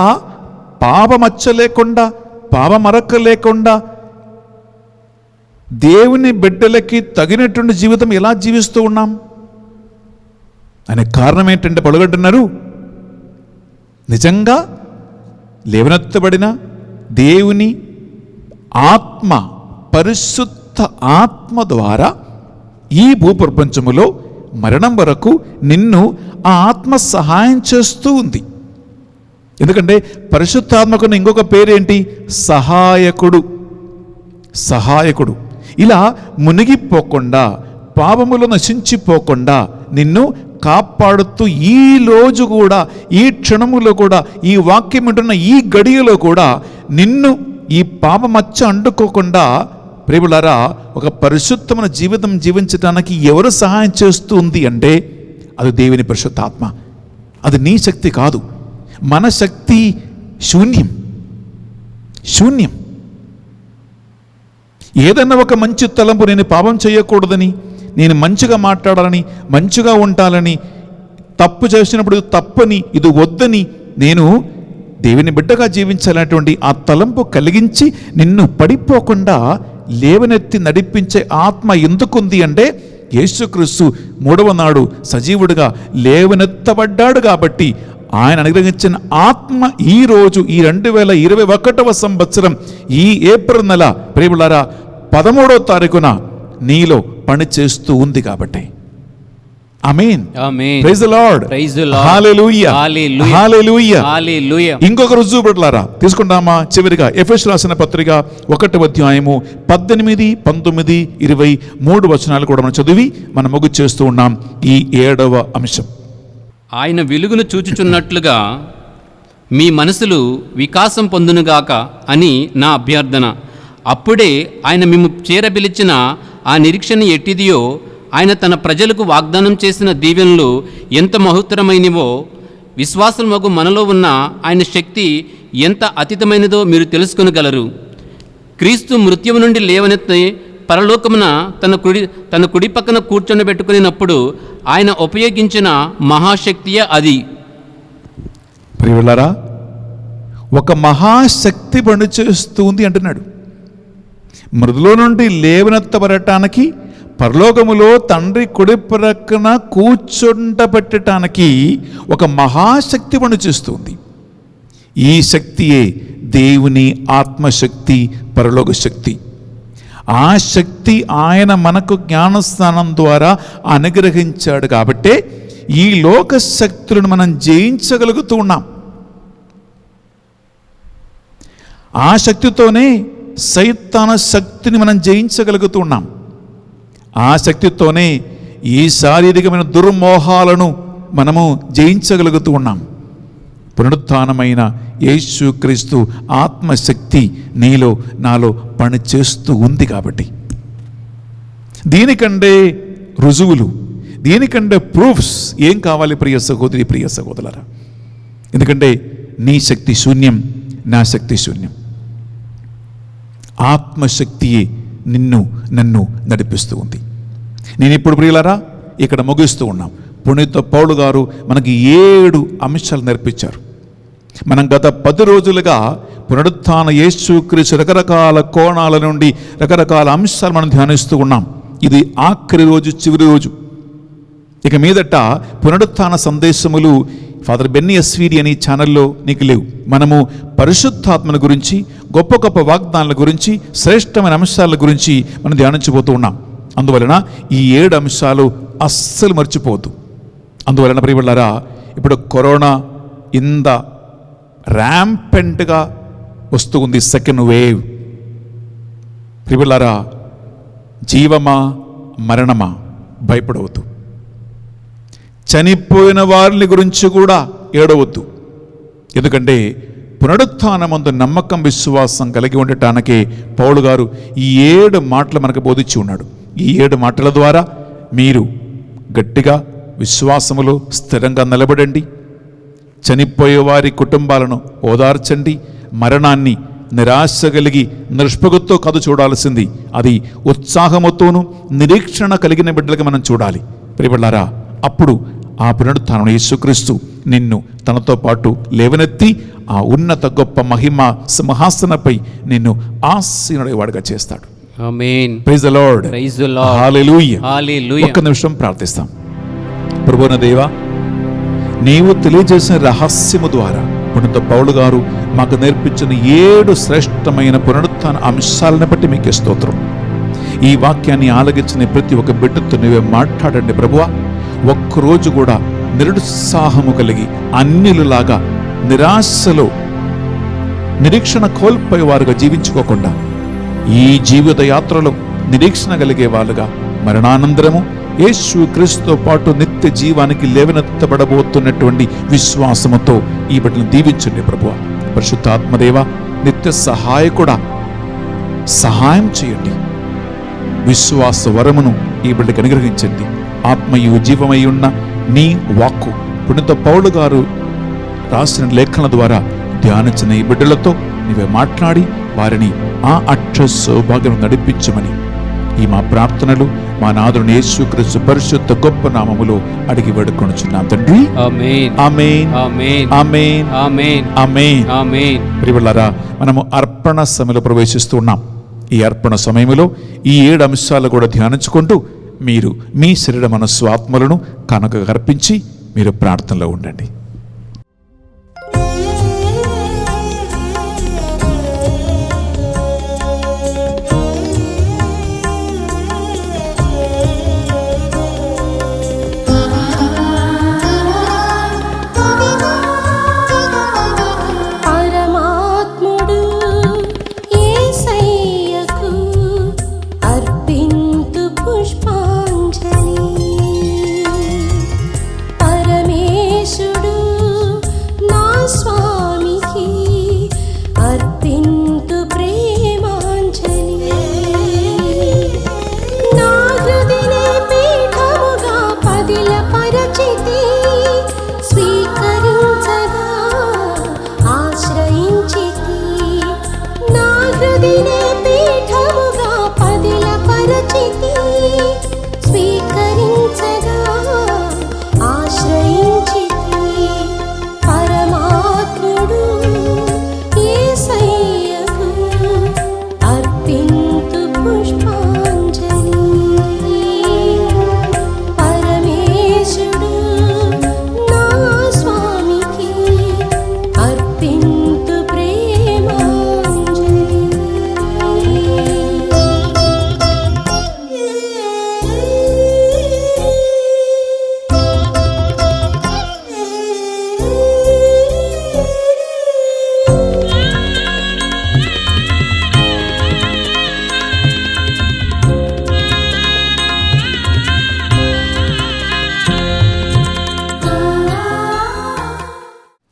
పాపమచ్చ లేకుండా, పాపమరక లేకుండా దేవుని బిడ్డలకి తగినటువంటి జీవితం ఎలా జీవిస్తూ ఉన్నాం అనే కారణం ఏంటంటే పలుగంటున్నారు, నిజంగా లేవనెత్తబడిన దేవుని ఆత్మ, పరిశుద్ధ ఆత్మ ద్వారా ఈ భూప్రపంచములో మరణం వరకు నిన్ను ఆ ఆత్మ సహాయం చేస్తూ ఉంది. ఎందుకంటే పరిశుద్ధాత్మకు ఇంకొక పేరేంటి? సహాయకుడు. సహాయకుడు. ఇలా మునిగిపోకుండా, పాపములో నశించిపోకుండా నిన్ను కాపాడుతూ ఈ రోజు కూడా, ఈ క్షణములో కూడా, ఈ వాక్యం ఉంటున్న ఈ గడియలో కూడా నిన్ను ఈ పాపమచ్చ అంటుకోకుండా ప్రేములారా ఒక పరిశుద్ధమైన జీవితం జీవించడానికి ఎవరు సహాయం చేస్తుంది అంటే అది దేవుని పరిశుద్ధాత్మ. అది నీ శక్తి కాదు. మన శక్తి శూన్యం. ఏదన్నా ఒక మంచి తలంపు, నేను పాపం చేయకూడదని, నేను మంచిగా మాట్లాడాలని, మంచిగా ఉండాలని, తప్పు చేసినప్పుడు తప్పని, ఇది వద్దని, నేను దేవుని బిడ్డగా జీవించాలనేటువంటి ఆ తలంపు కలిగించి నిన్ను పడిపోకుండా లేవనెత్తి నడిపించే ఆత్మ ఎందుకుంది అంటే యేసుక్రీస్తు మూడవ నాడు సజీవుడిగా లేవనెత్తబడ్డాడు కాబట్టి ఆయన అనుగ్రహించిన ఆత్మ ఈ రోజు, ఈ 2021వ సంవత్సరం ఈ ఏప్రిల్ నెల ప్రేములారా 13వ తారీఖున నీలో పని చేస్తూ ఉంది కాబట్టి. Amen. Amen. Praise the Lord. Praise the Lord. Hallelujah. Hallelujah. Hallelujah. Hallelujah. ఇంకొక రుజువు బిడ్డలారా తీసుకుంటామా? చివరిగా ఎఫెసీయులకు రాసిన పత్రిక 1వ అధ్యాయము 18, 19, 23 వచనాలు కూడా మనం చదివి మనం ముగింపు చేస్తూ ఉన్నాం ఈ 7వ అంశం. ఆయన వెలుగును చూచుచున్నట్లుగా మీ మనసులు వికాసం పొందునుగాక అని నా అభ్యర్థన. అప్పుడే ఆయన మిమ్ము చేరపిలిచిన ఆ నిరీక్షణ ఎట్టిదియో, ఆయన తన ప్రజలకు వాగ్దానం చేసిన దీవెనలు ఎంత మహత్తరమైనవో, విశ్వాసమగు మనలో ఉన్న ఆయన శక్తి ఎంత అతీతమైనదో మీరు తెలుసుకొనగలరు. క్రీస్తు మృత్యువు నుండి లేవనెత్తి పరలోకమున తన కుడి పక్కన కూర్చొని పెట్టుకున్నప్పుడు ఆయన ఉపయోగించిన మహాశక్తియే అది. ప్రియులారా, ఒక మహాశక్తి పని చేస్తుంది అంటున్నాడు. మృదులో నుండి లేవనెత్తబడటానికి, పరలోకములో తండ్రి కుడి ప్రక్కన కూర్చుండబెట్టడానికి ఒక మహాశక్తి పని చేస్తుంది. ఈ శక్తియే దేవుని ఆత్మశక్తి, పరలోక శక్తి. ఆ శక్తి ఆయన మనకు జ్ఞానస్నానం ద్వారా అనుగ్రహించాడు కాబట్టే ఈ లోక శక్తులను మనం జయించగలుగుతూ ఉన్నాం. ఆ శక్తితోనే సైతాన శక్తిని మనం జయించగలుగుతూ ఉన్నాం. ఆ శక్తితోనే ఈ శారీరకమైన దుర్మోహాలను మనము జయించగలుగుతూ ఉన్నాం. పునరుత్థానమైన యేసుక్రీస్తు ఆత్మశక్తి నీలో, నాలో పనిచేస్తూ ఉంది కాబట్టి దీనికంటే రుజువులు, దీనికంటే ప్రూఫ్స్ ఏం కావాలి ప్రియ సహోదరి, ప్రియ సహోదరులారా? ఎందుకంటే నీ శక్తి శూన్యం, నా శక్తి శూన్యం. ఆత్మశక్తియే నన్ను నడిపిస్తూ ఉంది. నేను ఇప్పుడు ప్రియులారా ఇక్కడ ముగిస్తూ ఉన్నాం. పునీత పౌలు గారు మనకి 7 అంశాలు నేర్పించారు. మనం గత 10 రోజులుగా పునరుత్థాన యేసుక్రీస్తు రకరకాల కోణాల నుండి రకరకాల అంశాలు మనం ధ్యానిస్తూ ఉన్నాం. ఇది ఆఖరి రోజు, చివరి రోజు. ఇక మీదట పునరుత్థాన సందేశములు ఫాదర్ బెన్నీ ఎస్వీడి అని ఛానల్లో నీకు లేవు. మనము పరిశుద్ధాత్మల గురించి, గొప్ప గొప్ప వాగ్దానాల గురించి, శ్రేష్టమైన అంశాల గురించి మనం ధ్యానించబోతూ ఉన్నాం. అందువలన ఈ 7 అంశాలు అస్సలు మర్చిపోవద్దు. అందువలన ప్రియబిడ్డలారా, ఇప్పుడు కరోనా ఇంత ర్యాంపెంట్గా వస్తూ ఉంది, సెకండ్ వేవ్. ప్రియబిడ్డలారా, జీవమా మరణమా భయపడవద్దు. చనిపోయిన వారిని గురించి కూడా ఏడవద్దు. ఎందుకంటే పునరుత్థానమందు నమ్మకం, విశ్వాసం కలిగి ఉండటానికి పౌలు గారు ఈ 7 మాటలు మనకు బోధించి ఉన్నాడు. ఈ 7 మాటల ద్వారా మీరు గట్టిగా విశ్వాసములో స్థిరంగా నిలబడండి. చనిపోయే వారి కుటుంబాలను ఓదార్చండి. మరణాన్ని నిరాశ కలిగి నిష్పగతో కాదు చూడాల్సింది, అది ఉత్సాహముతోనూ నిరీక్షణ కలిగిన బిడ్డలుగా మనం చూడాలి. ప్రియబిడ్డలారా, అప్పుడు ఆ పునరుత్థానం యేసుక్రీస్తు నిన్ను తనతో పాటు లేవనెత్తి ఆ ఉన్నత గొప్ప మహిమ సింహాసనపై నిన్ను ఆసీనుడైవాడుగా చేస్తాడు. Amen. Praise the Lord. Praise the Lord. Hallelujah. Hallelujah. ఒక్క నిమిషం ప్రార్థిస్తాం. ప్రభువైన దేవా, నీవు తెలియజేసిన రహస్యము ద్వారా పునీత పౌలు గారు మాకు నేర్పించిన 7 శ్రేష్టమైన పునరుత్థాన అంశాలను బట్టి మీకు స్తోత్రం. ఈ వాక్యాన్ని ఆలగించిన ప్రతి ఒక్క బిడ్డతో నీవే మాట్లాడండి ప్రభువా. ఒక్కరోజు కూడా నిరుత్సాహము కలిగి అన్యులలాగా నిరాశలో నిరీక్షణ కోల్పోయే వారుగా జీవించుకోకుండా ఈ జీవిత యాత్రలో నిరీక్షణ కలిగే వాళ్ళుగా మరణానంతరము యేసు క్రీస్తుతో పాటు నిత్య జీవానికి లేవనెత్తబడబోతున్నటువంటి విశ్వాసముతో ఈ బిడ్డలను దీవించండి ప్రభువా. పరిశుద్ధాత్మదేవ, నిత్య సహాయకుడా, సహాయం చేయండి. విశ్వాస వరమును ఈ బిడ్డకు అనుగ్రహించండి. ఆత్మయు జీవమై ఉన్న నీ వాక్కు పునీత పౌలు గారు రాసిన లేఖన ద్వారా ధ్యానించిన ఈ బిడ్డలతో నీవే మాట్లాడి వారిని ఆ అక్ష సౌభాగ్యం నడిపించమని ఈ మా ప్రార్థనలు మా నాథుని యేసుక్రీస్తు పరిశుద్ధ గొప్ప నామములో అడిగి వేడుకొనుచున్నాం తండ్రి. ఆమేన్. ఆమేన్. ఆమేన్. ఆమేన్. ఆమేన్. ఆమేన్. ఆమేన్. ప్రియబిడ్డలారా, మనము అర్పణ సమయంలో ప్రవేశిస్తూ ఉన్నాం. ఈ అర్పణ సమయంలో ఈ 7 అంశాలు కూడా ధ్యానించుకుంటూ మీరు మీ శరీర మనస్సు ఆత్మలను కనుక అర్పించి మీరు ప్రార్థనలో ఉండండి.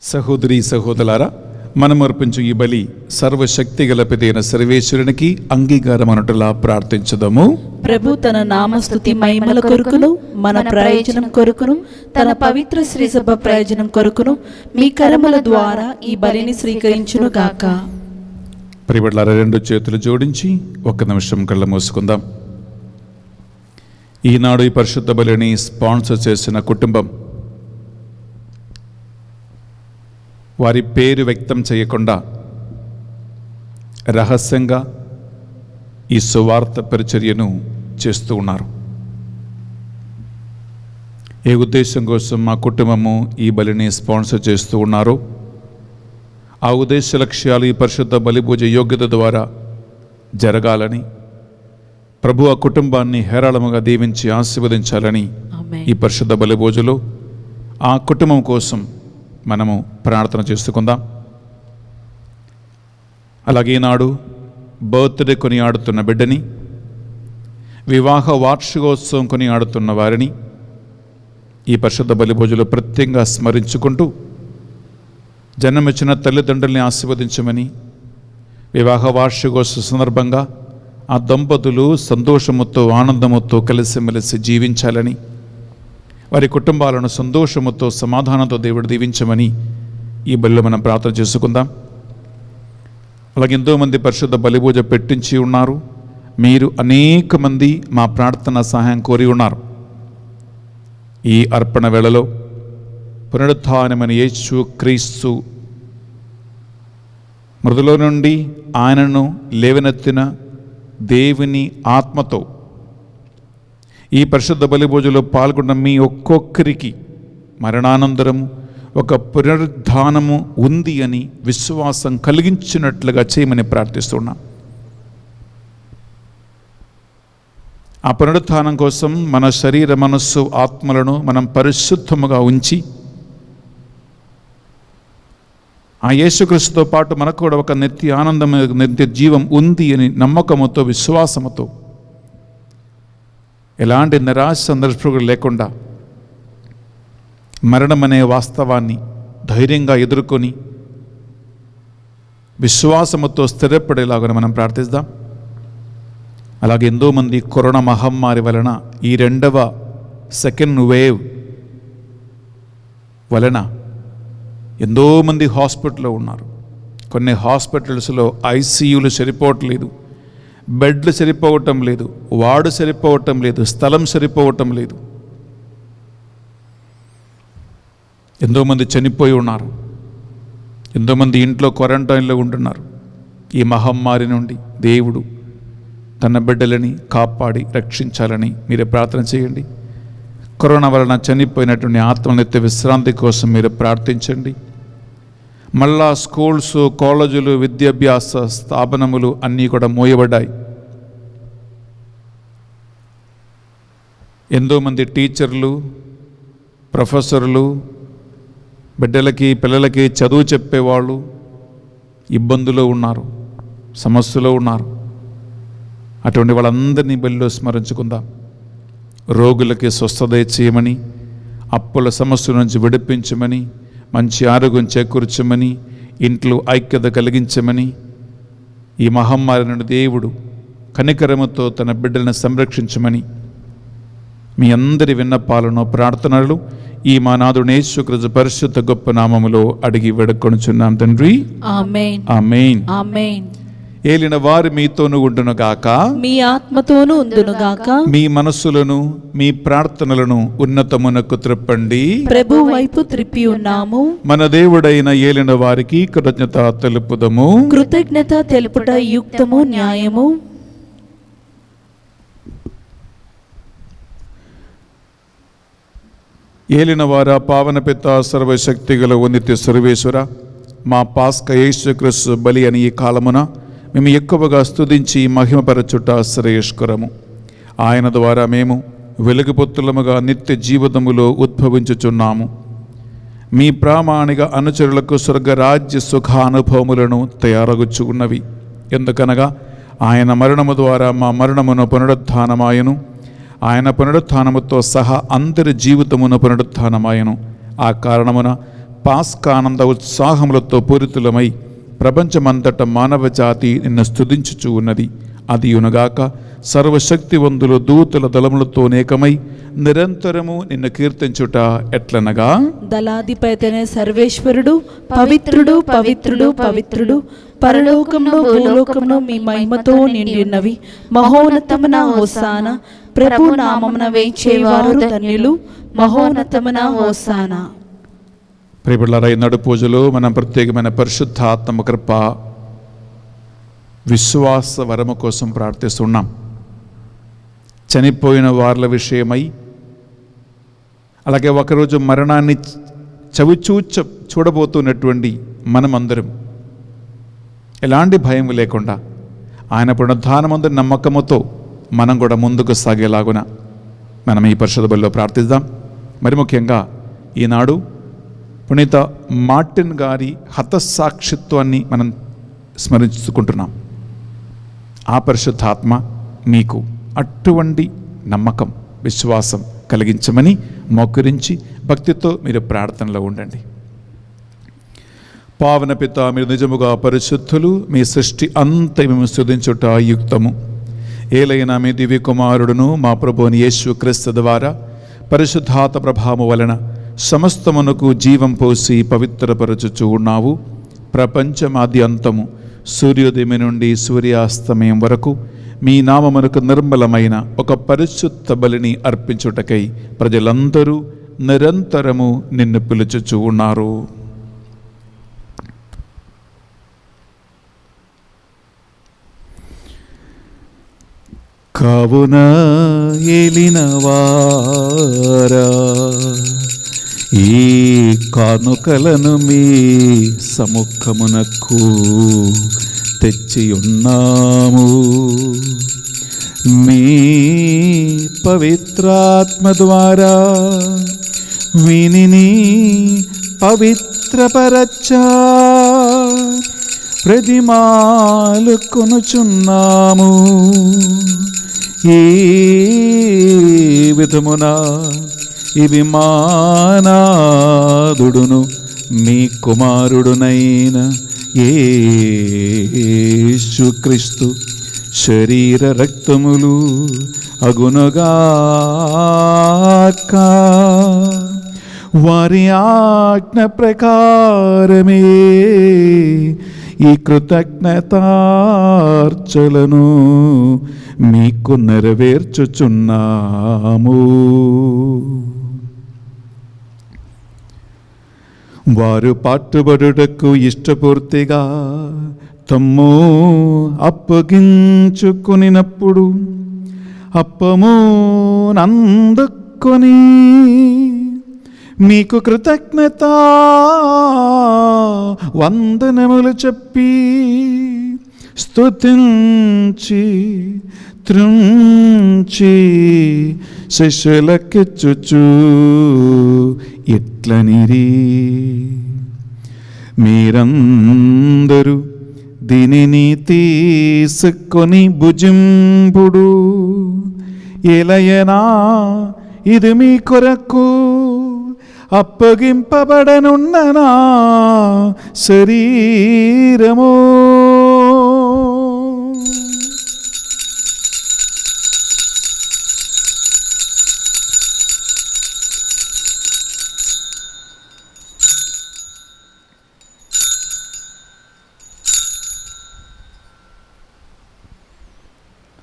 సహోదరి సహోదరులారా, మనం అర్పించు ఈ బలి సర్వశక్తి గల పితైన సర్వేశ్వరునికి అంగీకారం అనుటలా ప్రార్థించుదాము. ప్రభు తన నామస్తుతి మహిమల కొరకును మన ప్రయోజనం కొరకును తన పవిత్ర శ్రీ సభ ప్రయోజనం కొరకును మీ కరముల ద్వారా ఈ బలిని స్వీకరించును గాక. ప్రియబిడ్డలారా, 2 చేతులు జోడించి ఒక్క నిమిషం కళ్ళ మూసుకుందాం. ఈనాడు ఈ పరిశుద్ధ బలిని స్పాన్సర్ చేసిన కుటుంబం వారి పేరు వ్యక్తం చేయకుండా రహస్యంగా ఈ సువార్త పరిచర్యను చేస్తూ ఉన్నారు. ఏ ఉద్దేశం కోసం మా కుటుంబము ఈ బలిని స్పాన్సర్ చేస్తూ ఉన్నారో ఆ ఉద్దేశ లక్ష్యాలు ఈ పరిశుద్ధ బలి పూజ యోగ్యత ద్వారా జరగాలని, ప్రభు ఆ కుటుంబాన్ని హేరాళముగా దీవించి ఆశీర్వదించాలని ఆమేన్. ఈ పరిశుద్ధ బలి పూజలో ఆ కుటుంబం కోసం మనము ప్రార్థన చేసుకుందాం. అలాగే ఈనాడు బర్త్డే కొనియాడుతున్న బిడ్డని, వివాహ వార్షికోత్సవం కొనియాడుతున్న వారిని ఈ పరిశుద్ధ బలి పూజలో ప్రత్యేకంగా స్మరించుకుంటూ జన్మనిచ్చిన తల్లిదండ్రుల్ని ఆశీర్వదించమని, వివాహ వార్షికోత్సవ సందర్భంగా ఆ దంపతులు సంతోషముతో ఆనందముతో కలిసిమెలిసి జీవించాలని, వారి కుటుంబాలను సంతోషముతో సమాధానంతో దేవుడు దీవించమని ఈ బలిలో మనం ప్రార్థన చేసుకుందాం. అలాగే ఎంతోమంది పరిశుద్ధ బలి పూజ పెట్టించి ఉన్నారు. మీరు అనేక మంది మా ప్రార్థన సహాయం కోరి ఉన్నారు. ఈ అర్పణ వేళలో పునరుత్థానమైన యేసు క్రీస్తు మృదులో నుండి ఆయనను లేవనెత్తిన దేవుని ఆత్మతో ఈ పరిశుద్ధ బలి పూజలో పాల్గొన్న మీ ఒక్కొక్కరికి మరణానంతరము ఒక పునరుద్ధానము ఉంది అని విశ్వాసం కలిగించినట్లుగా చేయమని ప్రార్థిస్తున్నాం. ఆ పునరుత్థానం కోసం మన శరీర మనస్సు ఆత్మలను మనం పరిశుద్ధముగా ఉంచి ఆ యేసుక్రీస్తుతో పాటు మనకు కూడా ఒక నిత్య ఆనందం, నిత్య జీవం ఉంది అని నమ్మకముతో విశ్వాసముతో ఎలాంటి నిరాశ సందర్భాలు లేకుండా మరణం అనే వాస్తవాన్ని ధైర్యంగా ఎదుర్కొని విశ్వాసముతో స్థిరపడేలాగా మనం ప్రార్థిద్దాం. అలాగే ఎంతోమంది కరోనా మహమ్మారి వలన ఈ రెండవ సెకండ్ వేవ్ వలన ఎంతోమంది హాస్పిటల్లో ఉన్నారు. కొన్ని హాస్పిటల్స్లో ఐసీయూలు సరిపోవట్లేదు, బెడ్లు సరిపోవటం లేదు, వార్డు సరిపోవటం లేదు, స్థలం సరిపోవటం లేదు. ఎంతోమంది చనిపోయి ఉన్నారు. ఎంతోమంది ఇంట్లో క్వారంటైన్లో ఉంటున్నారు. ఈ మహమ్మారి నుండి దేవుడు తన బిడ్డలని కాపాడి రక్షించాలని మీరే ప్రార్థన చేయండి. కరోనా వలన చనిపోయినటువంటి ఆత్మనిత్య విశ్రాంతి కోసం మీరు ప్రార్థించండి. మళ్ళా స్కూల్స్, కాలేజీలు, విద్యాభ్యాస స్థాపనములు అన్నీ కూడా మూయబడ్డాయి. ఎంతోమంది టీచర్లు, ప్రొఫెసర్లు బిడ్డలకి, పిల్లలకి చదువు చెప్పేవాళ్ళు ఇబ్బందులో ఉన్నారు, సమస్యలో ఉన్నారు. అటువంటి వాళ్ళందరినీ బలిలో స్మరించుకుందాం. రోగులకి స్వస్థత చేయమని, అప్పుల సమస్య నుంచి విడిపించమని, మంచి ఆరోగ్యం చేకూర్చమని, ఇంట్లో ఐక్యత కలిగించమని, ఈ మహమ్మారి నుండి దేవుడు కనికరముతో తన బిడ్డలను సంరక్షించమని మీ అందరి విన్నపాలను, ప్రార్థనలు ఈ మా నాథుడు యేసుక్రీస్తు పరిశుద్ధ గొప్ప నామములో అడిగి వేడుకొనుచున్నాం తండ్రి. ఆమేన్. ఆమేన్. ఆమేన్. ఏలిన వారు మీతోను ఉండునుగాక, మీ ఆత్మతోనూ ఉందునుగాక. మీ మనస్సులను, మీ ప్రార్థనలను ఉన్నతమునకు త్రిప్పండి. ప్రభు వైపు త్రిప్పి ఉన్నాము. మన దేవుడైన ఏలిన వారికి కృతజ్ఞత తెలుపుదము. కృతజ్ఞత తెలుపుట యుక్తము, న్యాయము. ఏలిన వార పావన పిత సర్వశక్తిగల ఉన్నిత్య సర్వేశ్వర, మా పాస్క యేసుక్రీస్తు బలి అని ఈ కాలమున మేము ఎక్కువగా స్తుతించి మహిమపరచుట శ్రేయస్కరము. ఆయన ద్వారా మేము వెలుగుపొత్తులముగా నిత్య జీవితములో ఉద్భవించుచున్నాము. మీ ప్రామాణిక అనుచరులకు స్వర్గరాజ్య సుఖానుభవములను తయారగుచ్చుకున్నవి. ఎందుకనగా ఆయన మరణము ద్వారా మా మరణమును పునరుత్థానమాయను, ఆయన పునరుత్థానముతో సహా అందరి జీవితమును పునరుత్థానమాయను. ఆ కారణమున పాస్కానంద ఉత్సాహములతో పూరితులమై ప్రపంచమంతట మానవ జాతి నిన్ను స్తుతించుచూ ఉన్నది. అది యునగాక సర్వశక్తివంతులు దూతల దళములతో నేకమై నిరంతరము నిన్ను కీర్తించుట ఎట్లనగా, దళాధిపతినే సర్వేశ్వరుడు పవిత్రుడు, పవిత్రుడు, పవిత్రుడు, పరలోకంలో భూలోకంలో మీ మహిమతో నిండినవి. మహోన్నతమున హోసానా, ప్రభు నామమున వేచేవారు ధన్యులు. మహోన్నతమున హోసానా. ప్రియబిడ్డలారా, ఈనాడు పూజలో మనం ప్రత్యేకమైన పరిశుద్ధాత్మ కృప విశ్వాస వరము కోసం ప్రార్థిస్తున్నాం. చనిపోయిన వార్ల విషయమై, అలాగే ఒకరోజు మరణాన్ని చూడబోతున్నటువంటి మనమందరం ఎలాంటి భయం లేకుండా ఆయన పునరుద్ధానమందు నమ్మకముతో మనం కూడా ముందుకు సాగేలాగున మనం ఈ పరిశుద్ధ బలిలో ప్రార్థిద్దాం. మరి ముఖ్యంగా ఈనాడు పునీత మార్టిన్ గారి హతసాక్షిత్వాన్ని మనం స్మరించుకుంటున్నాం. ఆ పరిశుద్ధాత్మ మీకు అటువంటి నమ్మకం, విశ్వాసం కలిగించమని మోకరించి భక్తితో మీరు ప్రార్థనలో ఉండండి. పావన పిత, మీరు నిజముగా పరిశుద్ధులు, మీ సృష్టి అంతా మేము స్తుతించుట యుక్తము. ఏలైనా మీ దివ్య కుమారుడును మా ప్రభువుని యేసు క్రీస్తు ద్వారా పరిశుద్ధాత్మ ప్రభావము వలన సమస్తమునకు జీవం పోసి పవిత్రపరచుచూ ఉన్నావు. ప్రపంచమాది అంతము సూర్యోదయం నుండి సూర్యాస్తమయం వరకు మీ నామమునకు నిర్మలమైన ఒక పరిశుద్ధ బలిని అర్పించుటకై ప్రజలందరూ నిరంతరము నిన్ను పిలుచుచూ ఉన్నారు. కావున ఏలినవారా, ఈ కానుకలను మీ సముఖమునకు తెచ్చి ఉన్నాము. మీ పవిత్రాత్మ ద్వారా వీనిని పవిత్రపరచా ప్రతిమాలు కొనుచున్నాము. ఈ విధమున ఇవి మానాదుడును మీ కుమారుడునైన యేసుక్రీస్తు శరీర రక్తములు అగునుగాక. వారి ఆజ్ఞ ప్రకారమే ఈ కృతజ్ఞతార్చలను మీకు నెరవేర్చుచున్నాము. వారు పాటుబడుటకు ఇష్టపూర్తిగా తమ్ము అప్పగించుకునినప్పుడు అప్పము నందుకొని మీకు కృతజ్ఞత వందనములు చెప్పి స్తుతించి త్రుంచి శిష్యులకిచ్చుచు ఇట్లనిరి, మీరందరూ దీనిని తీసుకొని భుజింపుడు. ఎలయనా ఇది మీ కొరకు అప్పగింపబడనున్న నా శరీరము.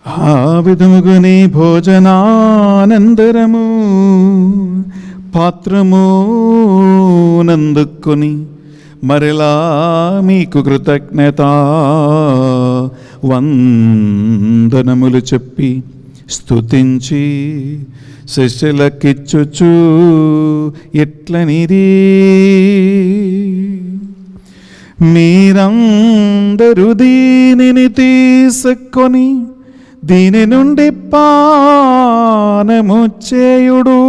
ఆ విధముగని భోజనానందరము పాత్రము నందుకొని మరలా మీకు కృతజ్ఞత వందనములు చెప్పి స్తుతించి శిష్యులకిచ్చుచు ఎట్లనిది, మీరందరూ దీనిని తీసుకొని దీని నుండి పానము చేయుడు.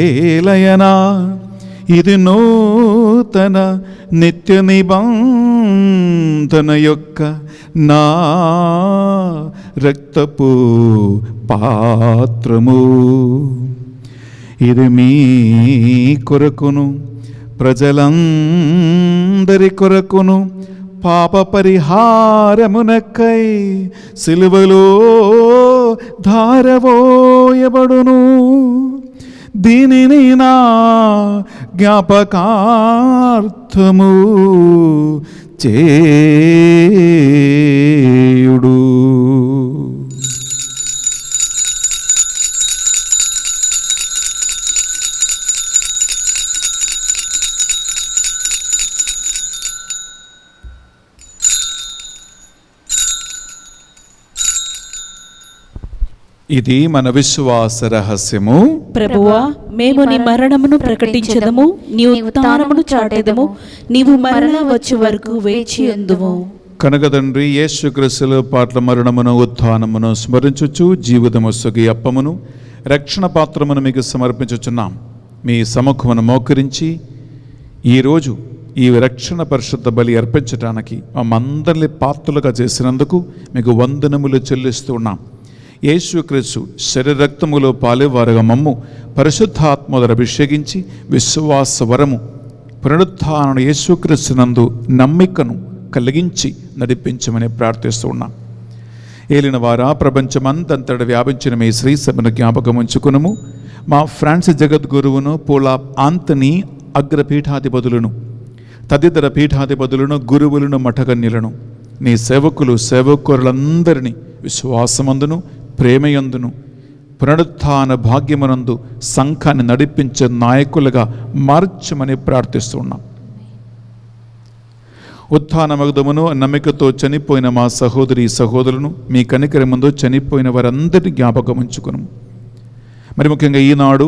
ఏలయనా ఇది నూతన నిత్య నిబంధన యొక్క నా రక్తపు పాత్రము. ఇది మీ కొరకును ప్రజలందరి కొరకును పాప పరిహారమునకై సిలువలో ధారవోయబడును. దీనిని నా జ్ఞాపకార్థము చేయుడు. ఇది మన విశ్వాస రహస్యము. ప్రభువా, మేము నీ మరణమును ప్రకటించదము, నీ ఉత్థానమును చాటెదము, నీవు మరలా వచ్చే వరకు వేచి ఉందుము. కనుక తండ్రి, యేసుక్రీస్తుల పాట్ల మరణమును ఉత్థానమును స్మరించుచు జీవితమొసగి అప్పమును రక్షణ పాత్రమును మీకు సమర్పించుచున్నాం. మీ సముఖమును మోకరించి ఈరోజు ఈ రక్షణ పరిశుద్ధ బలి అర్పించడానికి మమ్మందరిని పాత్రలుగా చేసినందుకు మీకు వందనములు చెల్లిస్తూ ఉన్నాం. యేసుక్రీస్తు శరీర రక్తములో పాలేవారుగా మమ్ము పరిశుద్ధాత్మతో అభిషేకించి విశ్వాస వరము పునరుత్థాన యేసుక్రీస్తునందు నమ్మికను కలిగించి నడిపించమని ప్రార్థిస్తూ ఉన్నాం. ఏలిన వారా, ప్రపంచమంతంతట వ్యాపించిన మీ శ్రీ సభను జ్ఞాపకం ఉంచుకునము. మా ఫ్రాన్సిస్ జగద్గురువును, పోలా ఆంతనీ అగ్రపీఠాధిపతులను, తదితర పీఠాధిపతులను, గురువులను, మఠకన్యులను, నీ సేవకులు సేవకులందరినీ విశ్వాసమందును ప్రేమయందును పునరుత్థాన భాగ్యమునందు సంఘాన్ని నడిపించే నాయకులుగా మార్చమని ప్రార్థిస్తున్నాం. ఉత్థానమగదమును నమ్మికతో చనిపోయిన మా సహోదరి సహోదరులను మీ కనికరి ముందు చనిపోయిన వారందరినీ జ్ఞాపకం ఉంచుకును. మరి ముఖ్యంగా ఈనాడు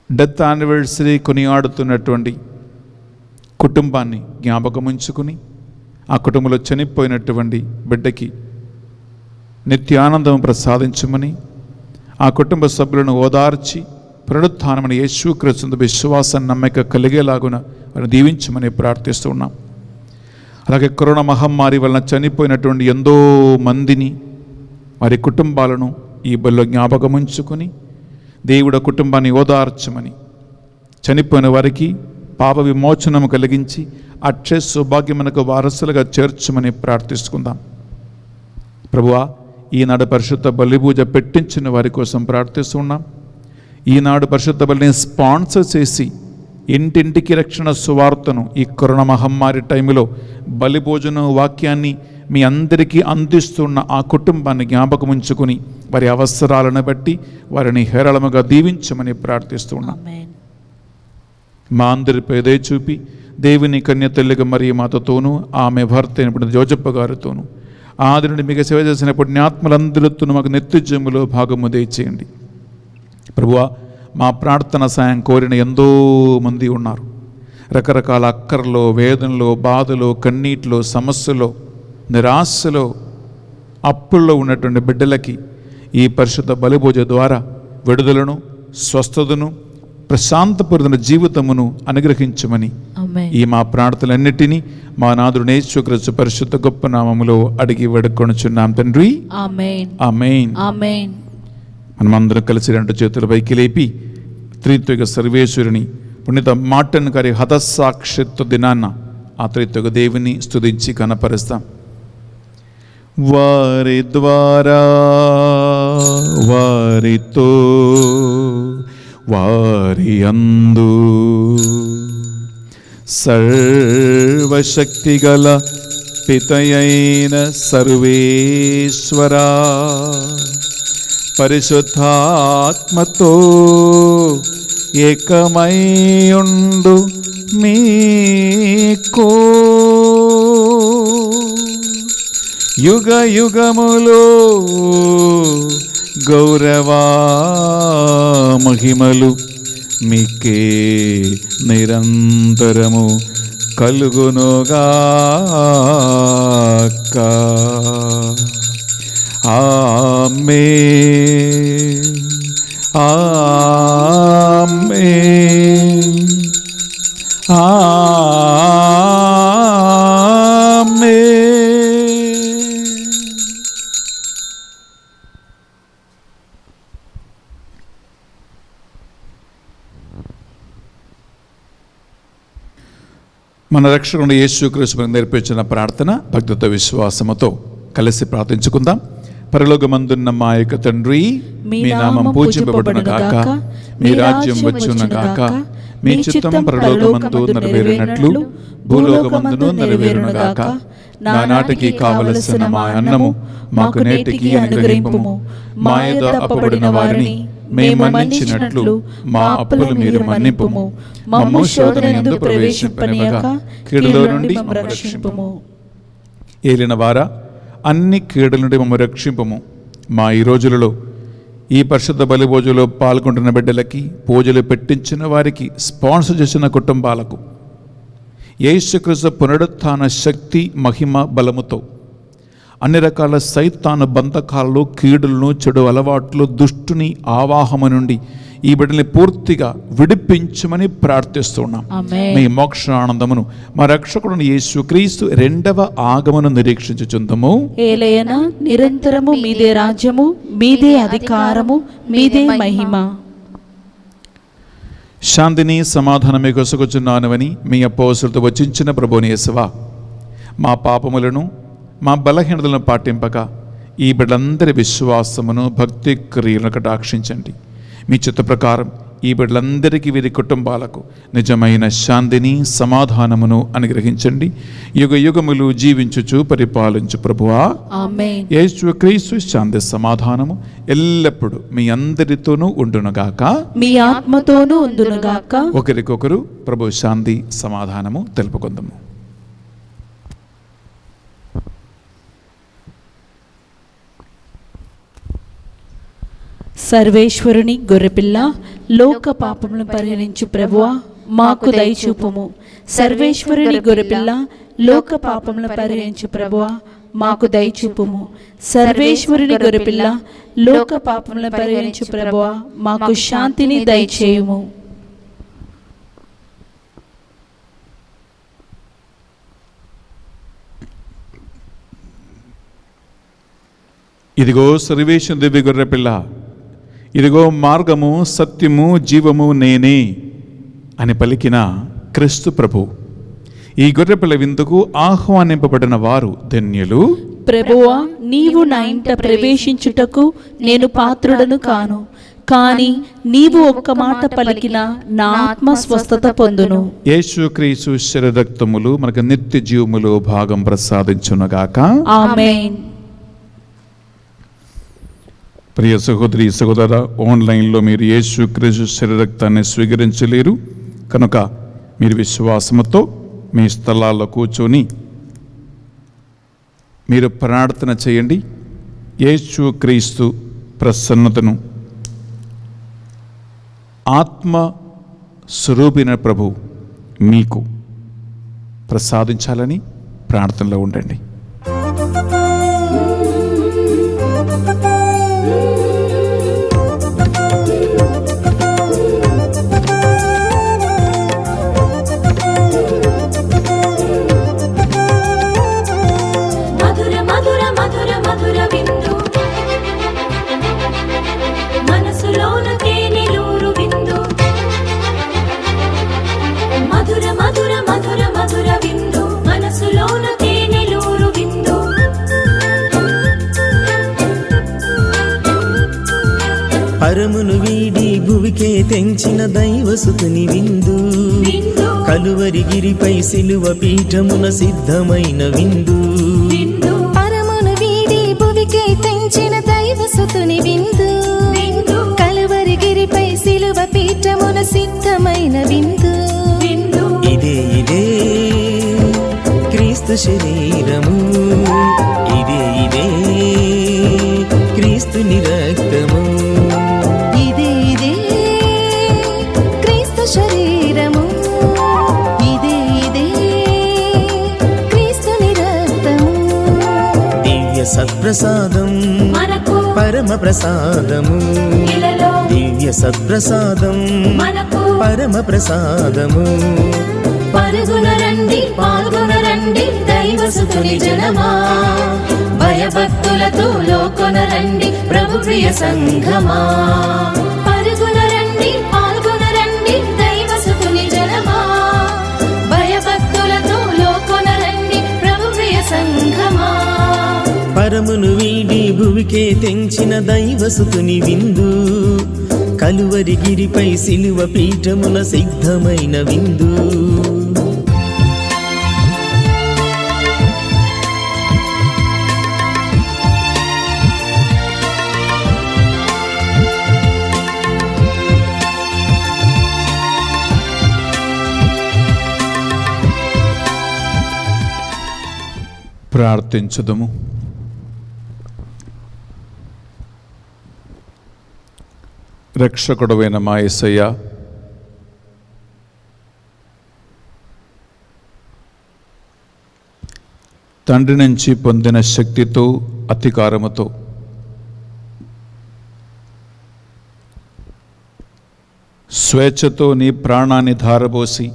డెత్ యానివర్సరీ కొనియాడుతున్నటువంటి కుటుంబాన్ని జ్ఞాపకం ఉంచుకుని ఆ కుటుంబంలో చనిపోయినటువంటి బిడ్డకి నిత్యానందం ప్రసాదించమని, ఆ కుటుంబ సభ్యులను ఓదార్చి పునరుత్థానమని యేసుక్రీస్తు విశ్వాసం నమ్మిక కలిగేలాగున వారిని దీవించమని ప్రార్థిస్తూ ఉన్నాం. అలాగే కరోనా మహమ్మారి వలన చనిపోయినటువంటి ఎంతో మందిని, వారి కుటుంబాలను ఈ బలిలో జ్ఞాపకం ఉంచుకొని దేవుడు కుటుంబాన్ని ఓదార్చమని, చనిపోయిన వారికి పాప విమోచనము కలిగించి అక్షయ సౌభాగ్యమునకు వారసులుగా చేర్చమని ప్రార్థిస్తున్నాం. ప్రభువా, ఈనాడు పరిశుద్ధ బలి పూజ పెట్టించిన వారి కోసం ప్రార్థిస్తున్నాం. ఈనాడు పరిశుద్ధ బలిని స్పాన్సర్ చేసి ఇంటింటికి రక్షణ సువార్తను ఈ కరోనా మహమ్మారి టైంలో బలి భోజనం వాక్యాన్ని మీ అందరికీ అందిస్తున్న ఆ కుటుంబాన్ని జ్ఞాపకం ఉంచుకుని వారి అవసరాలను బట్టి వారిని హేరళముగా దీవించమని ప్రార్థిస్తున్నాం. మా అందరిపై దయ చూపి దేవుని కన్య తల్లిగా మరియు మాతతోనూ ఆమె భర్త అయినప్పుడు జోజప్ప గారితోనూ ఆది నుండి మీకు సేవ చేసిన పుణ్యాత్మలందరితో మాకు నిత్యజములో భాగము దయచేయండి. ప్రభువా, మా ప్రార్థన సాయం కోరిన ఎంతో మంది ఉన్నారు. రకరకాల అక్కర్లో, వేదనలో, బాధలో, కన్నీటిలో, సమస్యలో, నిరాశలో, అప్పుల్లో ఉన్నటువంటి బిడ్డలకి ఈ పరిశుద్ధ బలిభోజ ద్వారా విడుదలను, స్వస్థతను, ప్రశాంతపూరిత జీవితమును అనుగ్రహించమని ఈ మా ప్రార్థనలన్నిటినీ మా నాథుడు యేసుక్రీస్తు పరిశుద్ధ గొప్ప నామములో అడిగి వేడుకొనుచున్నాం తండ్రి. ఆమేన్. ఆమేన్. ఆమేన్. మనమందరం కలిసి రెండు చేతుల పైకి లేపి త్రిత్విక సర్వేశ్వరుని పుణ్యత మార్టిన్ గారి హతసాక్షిత్వ దినాన్న ఆ త్రిత్విక దేవుని స్తుతించి కనపరుస్తాం. వారి ద్వారా, వారితో, వారి అందు సర్వశక్తిగల పితయైన సర్వేశ్వరా, పరిశుద్ధాత్మతో ఏకమైయుండు మీకు యుగ యుగములో గౌరవా మహిమలు మీకే నిరంతరము కలుగునుగాక. ఆమేన్. ఆమేన్. ఆమేన్. మన రక్షకుడు యేసుక్రీస్తు నేర్పించిన ప్రార్థన భక్తితో విశ్వాసముతో కలిసి ప్రార్థించుకుందాం. పరలోకమందున్న మా యొక్క తండ్రి, మీ నామం పూజింపబడును గాక, మీ రాజ్యం వచ్చును గాక, మీ చిత్తం పరలోకమందు నెరవేరినట్లు భూలోకమందును నెరవేరును గాక. నానాటికి కావలసిన మా అన్నము మాకు నేటికి అనుగ్రహింపుము. మా యొద్ద అప్పబడిన వారిని మేము మన్నించినట్లు మా అప్పులు మీరు మన్నింపుము. మమ్ము శోధనయందు ప్రవేశింపనీయక కీడులో నుండి మమ్ము రక్షింపుము. ఏలిన వారా, అన్ని కీడుల నుండి మమ్మల్ని రక్షింపము. మా ఈ రోజులలో ఈ పరిశుద్ధ బలి పూజలో పాల్గొంటున్న బిడ్డలకి, పూజలు పెట్టించిన వారికి, స్పాన్సర్ చేసిన కుటుంబాలకు యేసుక్రీస్తు పునరుత్థాన శక్తి, మహిమ, బలముతో అన్ని రకాల సైతాను బంధకాలను, కీడులను, చెడు అలవాట్లు, దుష్టుని ఆవాహము నుండి ఈ బిడ్డల్ని పూర్తిగా విడిపించమని ప్రార్థిస్తున్నాం. మీ మోక్ష ఆనందమును మా రక్షకుడు యేసుక్రీస్తు రెండవ ఆగమను నిరీక్షించుచుందము. ఏలయనా నిరంతరము మీదే రాజ్యము, మీదే అధికారము, మీదే మహిమ. శాంతిని సమాధానమే కొసగుచున్నానవని మీ అపోస్తులతో వచించిన ప్రభువుని యేసువా, మా పాపములను, మా బలహీనతలను పాటింపక ఈ బిడ్డలందరి విశ్వాసమును, భక్తి క్రియలను కటాక్షించండి. మీ చిత్త ప్రకారం ఈ బిడ్డలందరికీ, వీరి కుటుంబాలకు నిజమైన శాంతిని, సమాధానమును అనుగ్రహించండి. యుగ యుగములు జీవించుచు పరిపాలించు ప్రభువా, ఆమేన్. యేసుక్రీస్తు శాంతి సమాధానము ఎల్లప్పుడూ మీ అందరితోనూ ఉండునుగాక, మీ ఆత్మతోనూ ఉండునుగాక. ఒకరికొకరు ప్రభు శాంతి సమాధానము తెలుపుకుందాము. సర్వేశ్వరుని గొర్రెపిల్ల, లోక పాపములను పరిహరించు ప్రభువా, మాకు దయచూపుము. సర్వేశ్వరుని గొర్రెపిల్ల, లోక పాపములను పరిహరించు ప్రభువా, మాకు దయచూపుము. సర్వేశ్వరుని గొర్రెపిల్ల, లోక పాపములను పరిహరించు ప్రభువా, మాకు శాంతిని దయచేయుము. ఇదిగో సర్వేశ్వరుని దివ్య గొర్రెపిల్ల, ఇదిగో మార్గము, సత్యము, జీవము నేనే అని పలికిన క్రీస్తు ప్రభు. ఈ గొర్రెపిల్ల విందుకు ఆహ్వానింపబడిన వారు ధన్యులు. ప్రభువా, నీవు నా ఇంట ప్రవేశించుటకు నేను పాత్రుడను కాను, కానీ నీవు ఒక్క మాట పలికిన నా ఆత్మ స్వస్థత పొందును. యేసుక్రీస్తు శరీరరక్తములు మనకు నిత్య జీవములో భాగం ప్రసాదించునుగాక. ఆమేన్. ప్రియ సహోదరి, సహోదర, ఆన్లైన్లో మీరు యేసుక్రీస్తు శరీరరక్తాన్ని స్వీకరించలేరు కనుక మీరు విశ్వాసముతో మీ స్థలాల్లో కూర్చొని మీరు ప్రార్థన చేయండి. యేసుక్రీస్తు ప్రసన్నతను, ఆత్మ స్వరూపిన ప్రభు మీకు ప్రసాదించాలని ప్రార్థనలో ఉండండి. పరమును వీడి భువికే తెంచిన దైవసుతుని విందు, కలువరి గిరిపై సిలువ పీఠమున సిద్ధమైన విందు. పరమును వీడి భువికే తెంచిన దైవసుతుని విందు, కలువరి గిరిపై సిలువ పీఠమున సిద్ధమైన విందు. ఇదే ఇదే క్రీస్తు శరీరము, ఇదే ఇదే క్రీస్తుని రక్తము. ఇదే ఇదే క్రీస్తు శరీరము, ఇదే ఇదే క్రీస్తుని రక్తము. దివ్య సత్ప్రసాదం మనకు పరమ ప్రసాదము, ఇలలో దివ్య సత్ప్రసాదం మనకు పరమ ప్రసాదము. పరుగున రండి, పాల్గొన రండి దైవసుతుని జనమా, భయభక్తులతో లోకొన రండి ప్రభు ప్రియ సంఘమా. పరుగున రండి, పాల్గొన రండి దైవసుతుని జనమా, భయభక్తులతో లోకొన రండి ప్రభు ప్రియ సంఘమా. పరమును వీడి భువికే తెంచిన దైవసుతుని విందు, కలువరి గిరిపై సిలువ పీఠమున సిద్ధమైన విందు. ప్రార్థించుదము. రక్షకుడవైన మా యేసయ్య, తండ్రి నుంచి పొందిన శక్తితో అధికారముతో స్వేచ్ఛతో నీ ప్రాణాన్ని ధారబోసి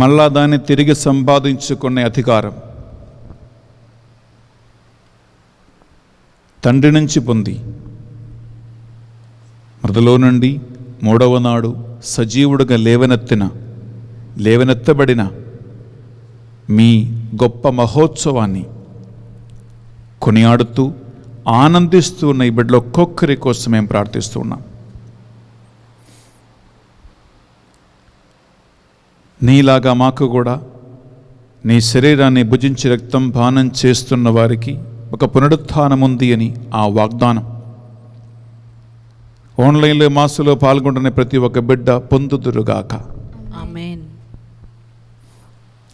మళ్ళా దాన్ని తిరిగి సంపాదించుకునే అధికారం తండ్రి నుంచి పొంది మృదులో నుండి మూడవ నాడు సజీవుడుగా లేవనెత్తబడిన మీ గొప్ప మహోత్సవాన్ని కొనియాడుతూ ఆనందిస్తూ ఉన్న ఈ బిడ్డలో ఒక్కొక్కరి కోసం మేము ప్రార్థిస్తూ ఉన్నాం. నీలాగా మాకు కూడా నీ శరీరాన్ని భుజించి రక్తం పానం చేస్తున్న వారికి ఒక పునరుత్థానం ఉంది అని ఆ వాగ్దానం ఆన్లైన్లో మాసులో పాల్గొంటున్న ప్రతి ఒక్క బిడ్డ పొందుదురుగాక. ఆమేన్.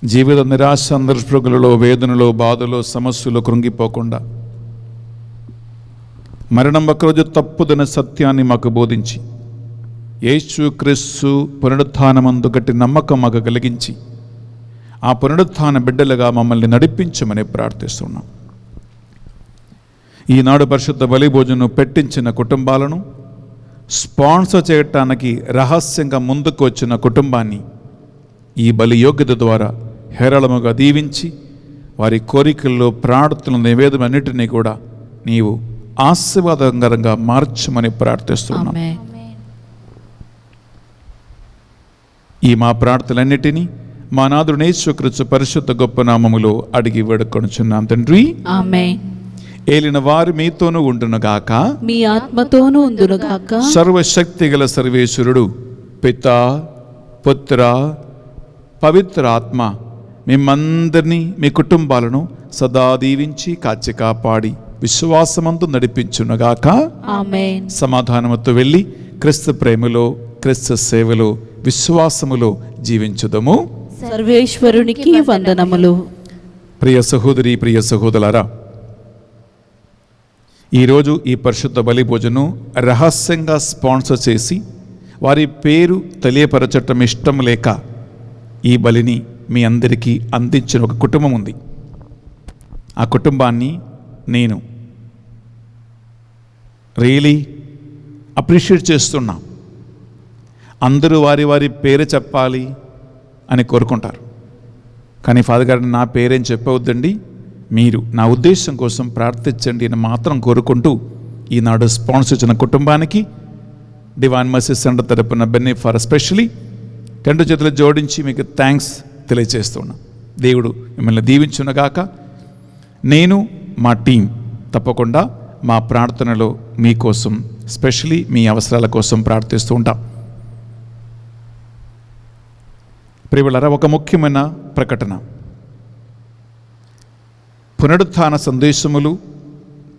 జీవిత నిరాశ సందర్భములలో, వేదనలో, బాధలో, సమస్యలు కృంగిపోకుండా మరణం ఒకరోజు తప్పుదన సత్యాన్ని మాకు బోధించి యేసు క్రీస్తు పునరుత్థానమందు గట్టి నమ్మకం మాకు కలిగించి ఆ పునరుత్థాన బిడ్డలుగా మమ్మల్ని నడిపించమని ప్రార్థిస్తున్నాం. ఈనాడు పరిశుద్ధ బలి భోజనం పెట్టించిన కుటుంబాలను, స్పాన్సర్ చేయటానికి రహస్యంగా ముందుకు వచ్చిన కుటుంబాన్ని ఈ బలి యోగ్యత ద్వారా హేరళముగా దీవించి వారి కోరికల్లో, ప్రార్థనల నివేదనన్నిటినీ కూడా నీవు ఆశీర్వాదకరంగా మార్చమని ప్రార్థిస్తున్నాం. ఆమేన్. ఈ మా ప్రార్థనలన్నిటినీ మా నాథుడు యేసుక్రీస్తు పరిశుద్ధ గొప్ప నామములో అడిగి వేడుకొనుచున్నాం తండ్రి. ఆమేన్. ఏలిన వారు మీతోనూ ఉండునుగాక. మీ ఆత్మతోనూ ఉందునుగాక. సర్వశక్తిగల సర్వేశ్వరుడు పితా, పుత్ర, పవిత్ర ఆత్మ మిమ్మందరినీ, మీ కుటుంబాలను సదా దీవించి కాచి కాపాడి విశ్వాసమందు నడిపించునుగాక. ఆమేన్. సమాధానముతో వెళ్ళి క్రీస్తు ప్రేమలో, క్రీస్తు సేవలో, విశ్వాసములో జీవించుదము. సర్వేశ్వరునికి వందనములు. ప్రియ సహోదరి, ప్రియ సహోదరులారా, ఈరోజు ఈ పరిశుద్ధ బలి భోజనం రహస్యంగా స్పాన్సర్ చేసి వారి పేరు తెలియపరచటం ఇష్టం లేక ఈ బలిని మీ అందరికీ అందించిన ఒక కుటుంబం ఉంది. ఆ కుటుంబాన్ని నేను రియలీ అప్రిషియేట్ చేస్తున్నా. అందరూ వారి వారి పేరు చెప్పాలి అని కోరుకుంటారు, కానీ ఫాదర్ గారిని నా పేరేం చెప్పవద్దండి, మీరు నా ఉద్దేశం కోసం ప్రార్థించండి అని మాత్రం కోరుకుంటూ ఈనాడు స్పాన్సర్ ఇచ్చిన కుటుంబానికి డివైన్ మర్సీ సెంటర్ తరపున బెన్నీ ఫర్ ఎస్పెషలీ 2 చేతులు జోడించి మీకు థ్యాంక్స్ తెలియజేస్తున్నా. దేవుడు మిమ్మల్ని దీవించునుగాక. నేను, మా టీం తప్పకుండా మా ప్రార్థనలో మీకోసం, స్పెషలీ మీ అవసరాల కోసం ప్రార్థిస్తూ ఉంటాం. ప్రియులారా, ఒక ముఖ్యమైన ప్రకటన. పునరుత్థాన సందేశములు,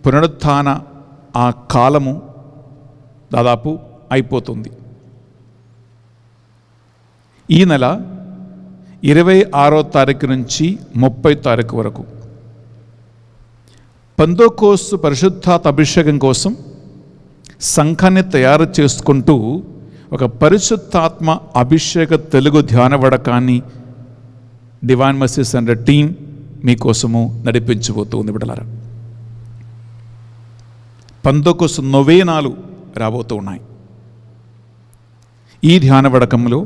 పునరుత్థాన ఆ కాలము దాదాపు అయిపోతుంది. ఈ నెల 26వ తారీఖు నుంచి 30వ తారీఖు వరకు పెంతెకోస్తు పరిశుద్ధాత్మ అభిషేకం కోసం సంఘాన్ని తయారు చేసుకుంటూ ఒక పరిశుద్ధాత్మ అభిషేక తెలుగు ధ్యాన వడకాన్ని డివైన్ మర్సీ సెంటర్ టీం మీకోసము నడిపించబోతూ ఉంది. బిడ్డలారా, పెంతెకోస్తు నొవేనాలు రాబోతూ ఉన్నాయి. ఈ ధ్యాన వడకంలో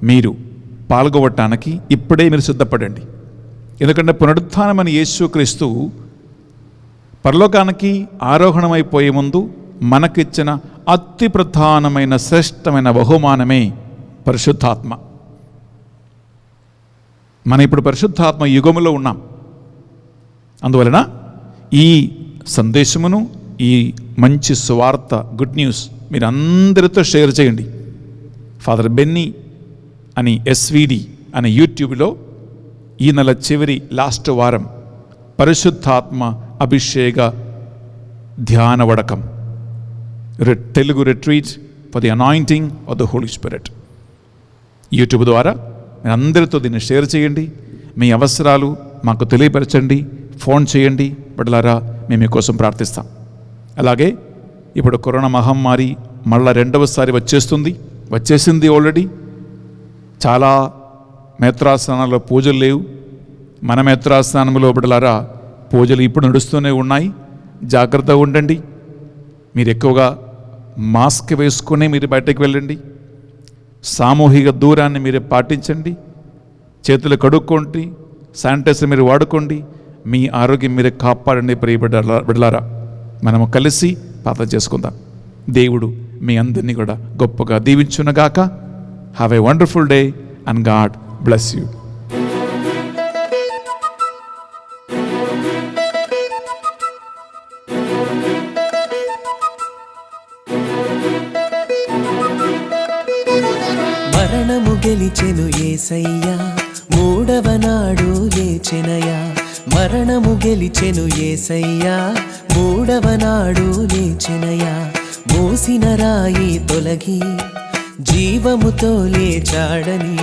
మీరు పాల్గొనటానికి ఇప్పుడే మీరు సిద్ధపడండి. ఎందుకంటే పునరుత్థానమని యేసుక్రీస్తు పరలోకానికి ఆరోహణమైపోయే ముందు మనకిచ్చిన అతి ప్రధానమైన శ్రేష్టమైన బహుమానమే పరిశుద్ధాత్మ. మనం ఇప్పుడు పరిశుద్ధాత్మ యుగములో ఉన్నాం. అందువలన ఈ సందేశమును, ఈ మంచి సువార్త, గుడ్ న్యూస్ మీరు అందరితో షేర్ చేయండి. ఫాదర్ బెన్నీ అని ఎస్విడి అనే యూట్యూబ్లో ఈ నెల చివరి లాస్ట్ వారం పరిశుద్ధాత్మ అభిషేక ధ్యాన వడకం, Telugu retreat for the anointing of the Holy Spirit YouTube ద్వారా మీరు అందరితో దీన్ని షేర్ చేయండి. మీ అవసరాలు మాకు తెలియపరచండి, ఫోన్ చేయండి. బిడ్డలారా, మేము మీకోసం ప్రార్థిస్తాం. అలాగే ఇప్పుడు కరోనా మహమ్మారి మళ్ళా రెండవసారి వచ్చేసింది ఆల్రెడీ. చాలా మేత్రాస్థానాల్లో పూజలు లేవు. మన మేత్రాస్థానంలో బిడ్డలారా పూజలు ఇప్పుడు నడుస్తూనే ఉన్నాయి. జాగ్రత్తగా ఉండండి. మీరు ఎక్కువగా మాస్క్ వేసుకుని మీరు బయటకు వెళ్ళండి. సామూహిక దూరాన్ని మీరు పాటించండి. చేతులు కడుక్కోండి. శానిటైజర్ మీరు వాడుకోండి. మీ ఆరోగ్యం మీరు కాపాడండి. ప్రియ బిడ్డలారా, మనము కలిసి ప్రార్థన చేసుకుందాం. దేవుడు మీ అందరినీ కూడా గొప్పగా దీవించునుగాక. Have a wonderful day and God bless you. మరణము గెలిచెను యేసయ్యా, మూడవ నాడు లేచెనయా. మరణము గెలిచెను యేసయ్యా, మూడవ నాడు లేచెనయా. మోసిన రాయి తొలగి జీవముతో లేచాడని,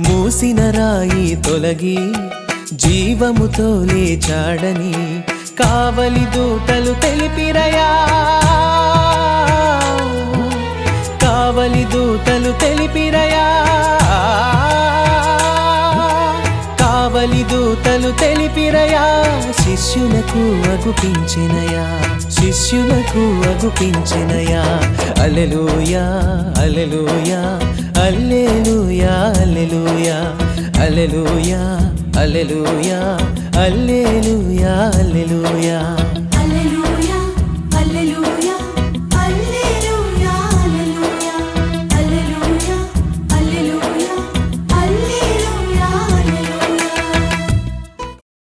మూసిన రాయి తొలగి జీవముతో లేచాడని కావలి దూతలు తెలిపిరయా. కావలి దూతలు తెలిపిరయా. కావలి దూతలు తెలిపిరయా. శిష్యులకు అగుపించెనయా, శిష్యులకు అగుపించెనయా. హల్లెలూయా hallelujah hallelujah hallelujah hallelujah hallelujah hallelujah హల్లెలూయా.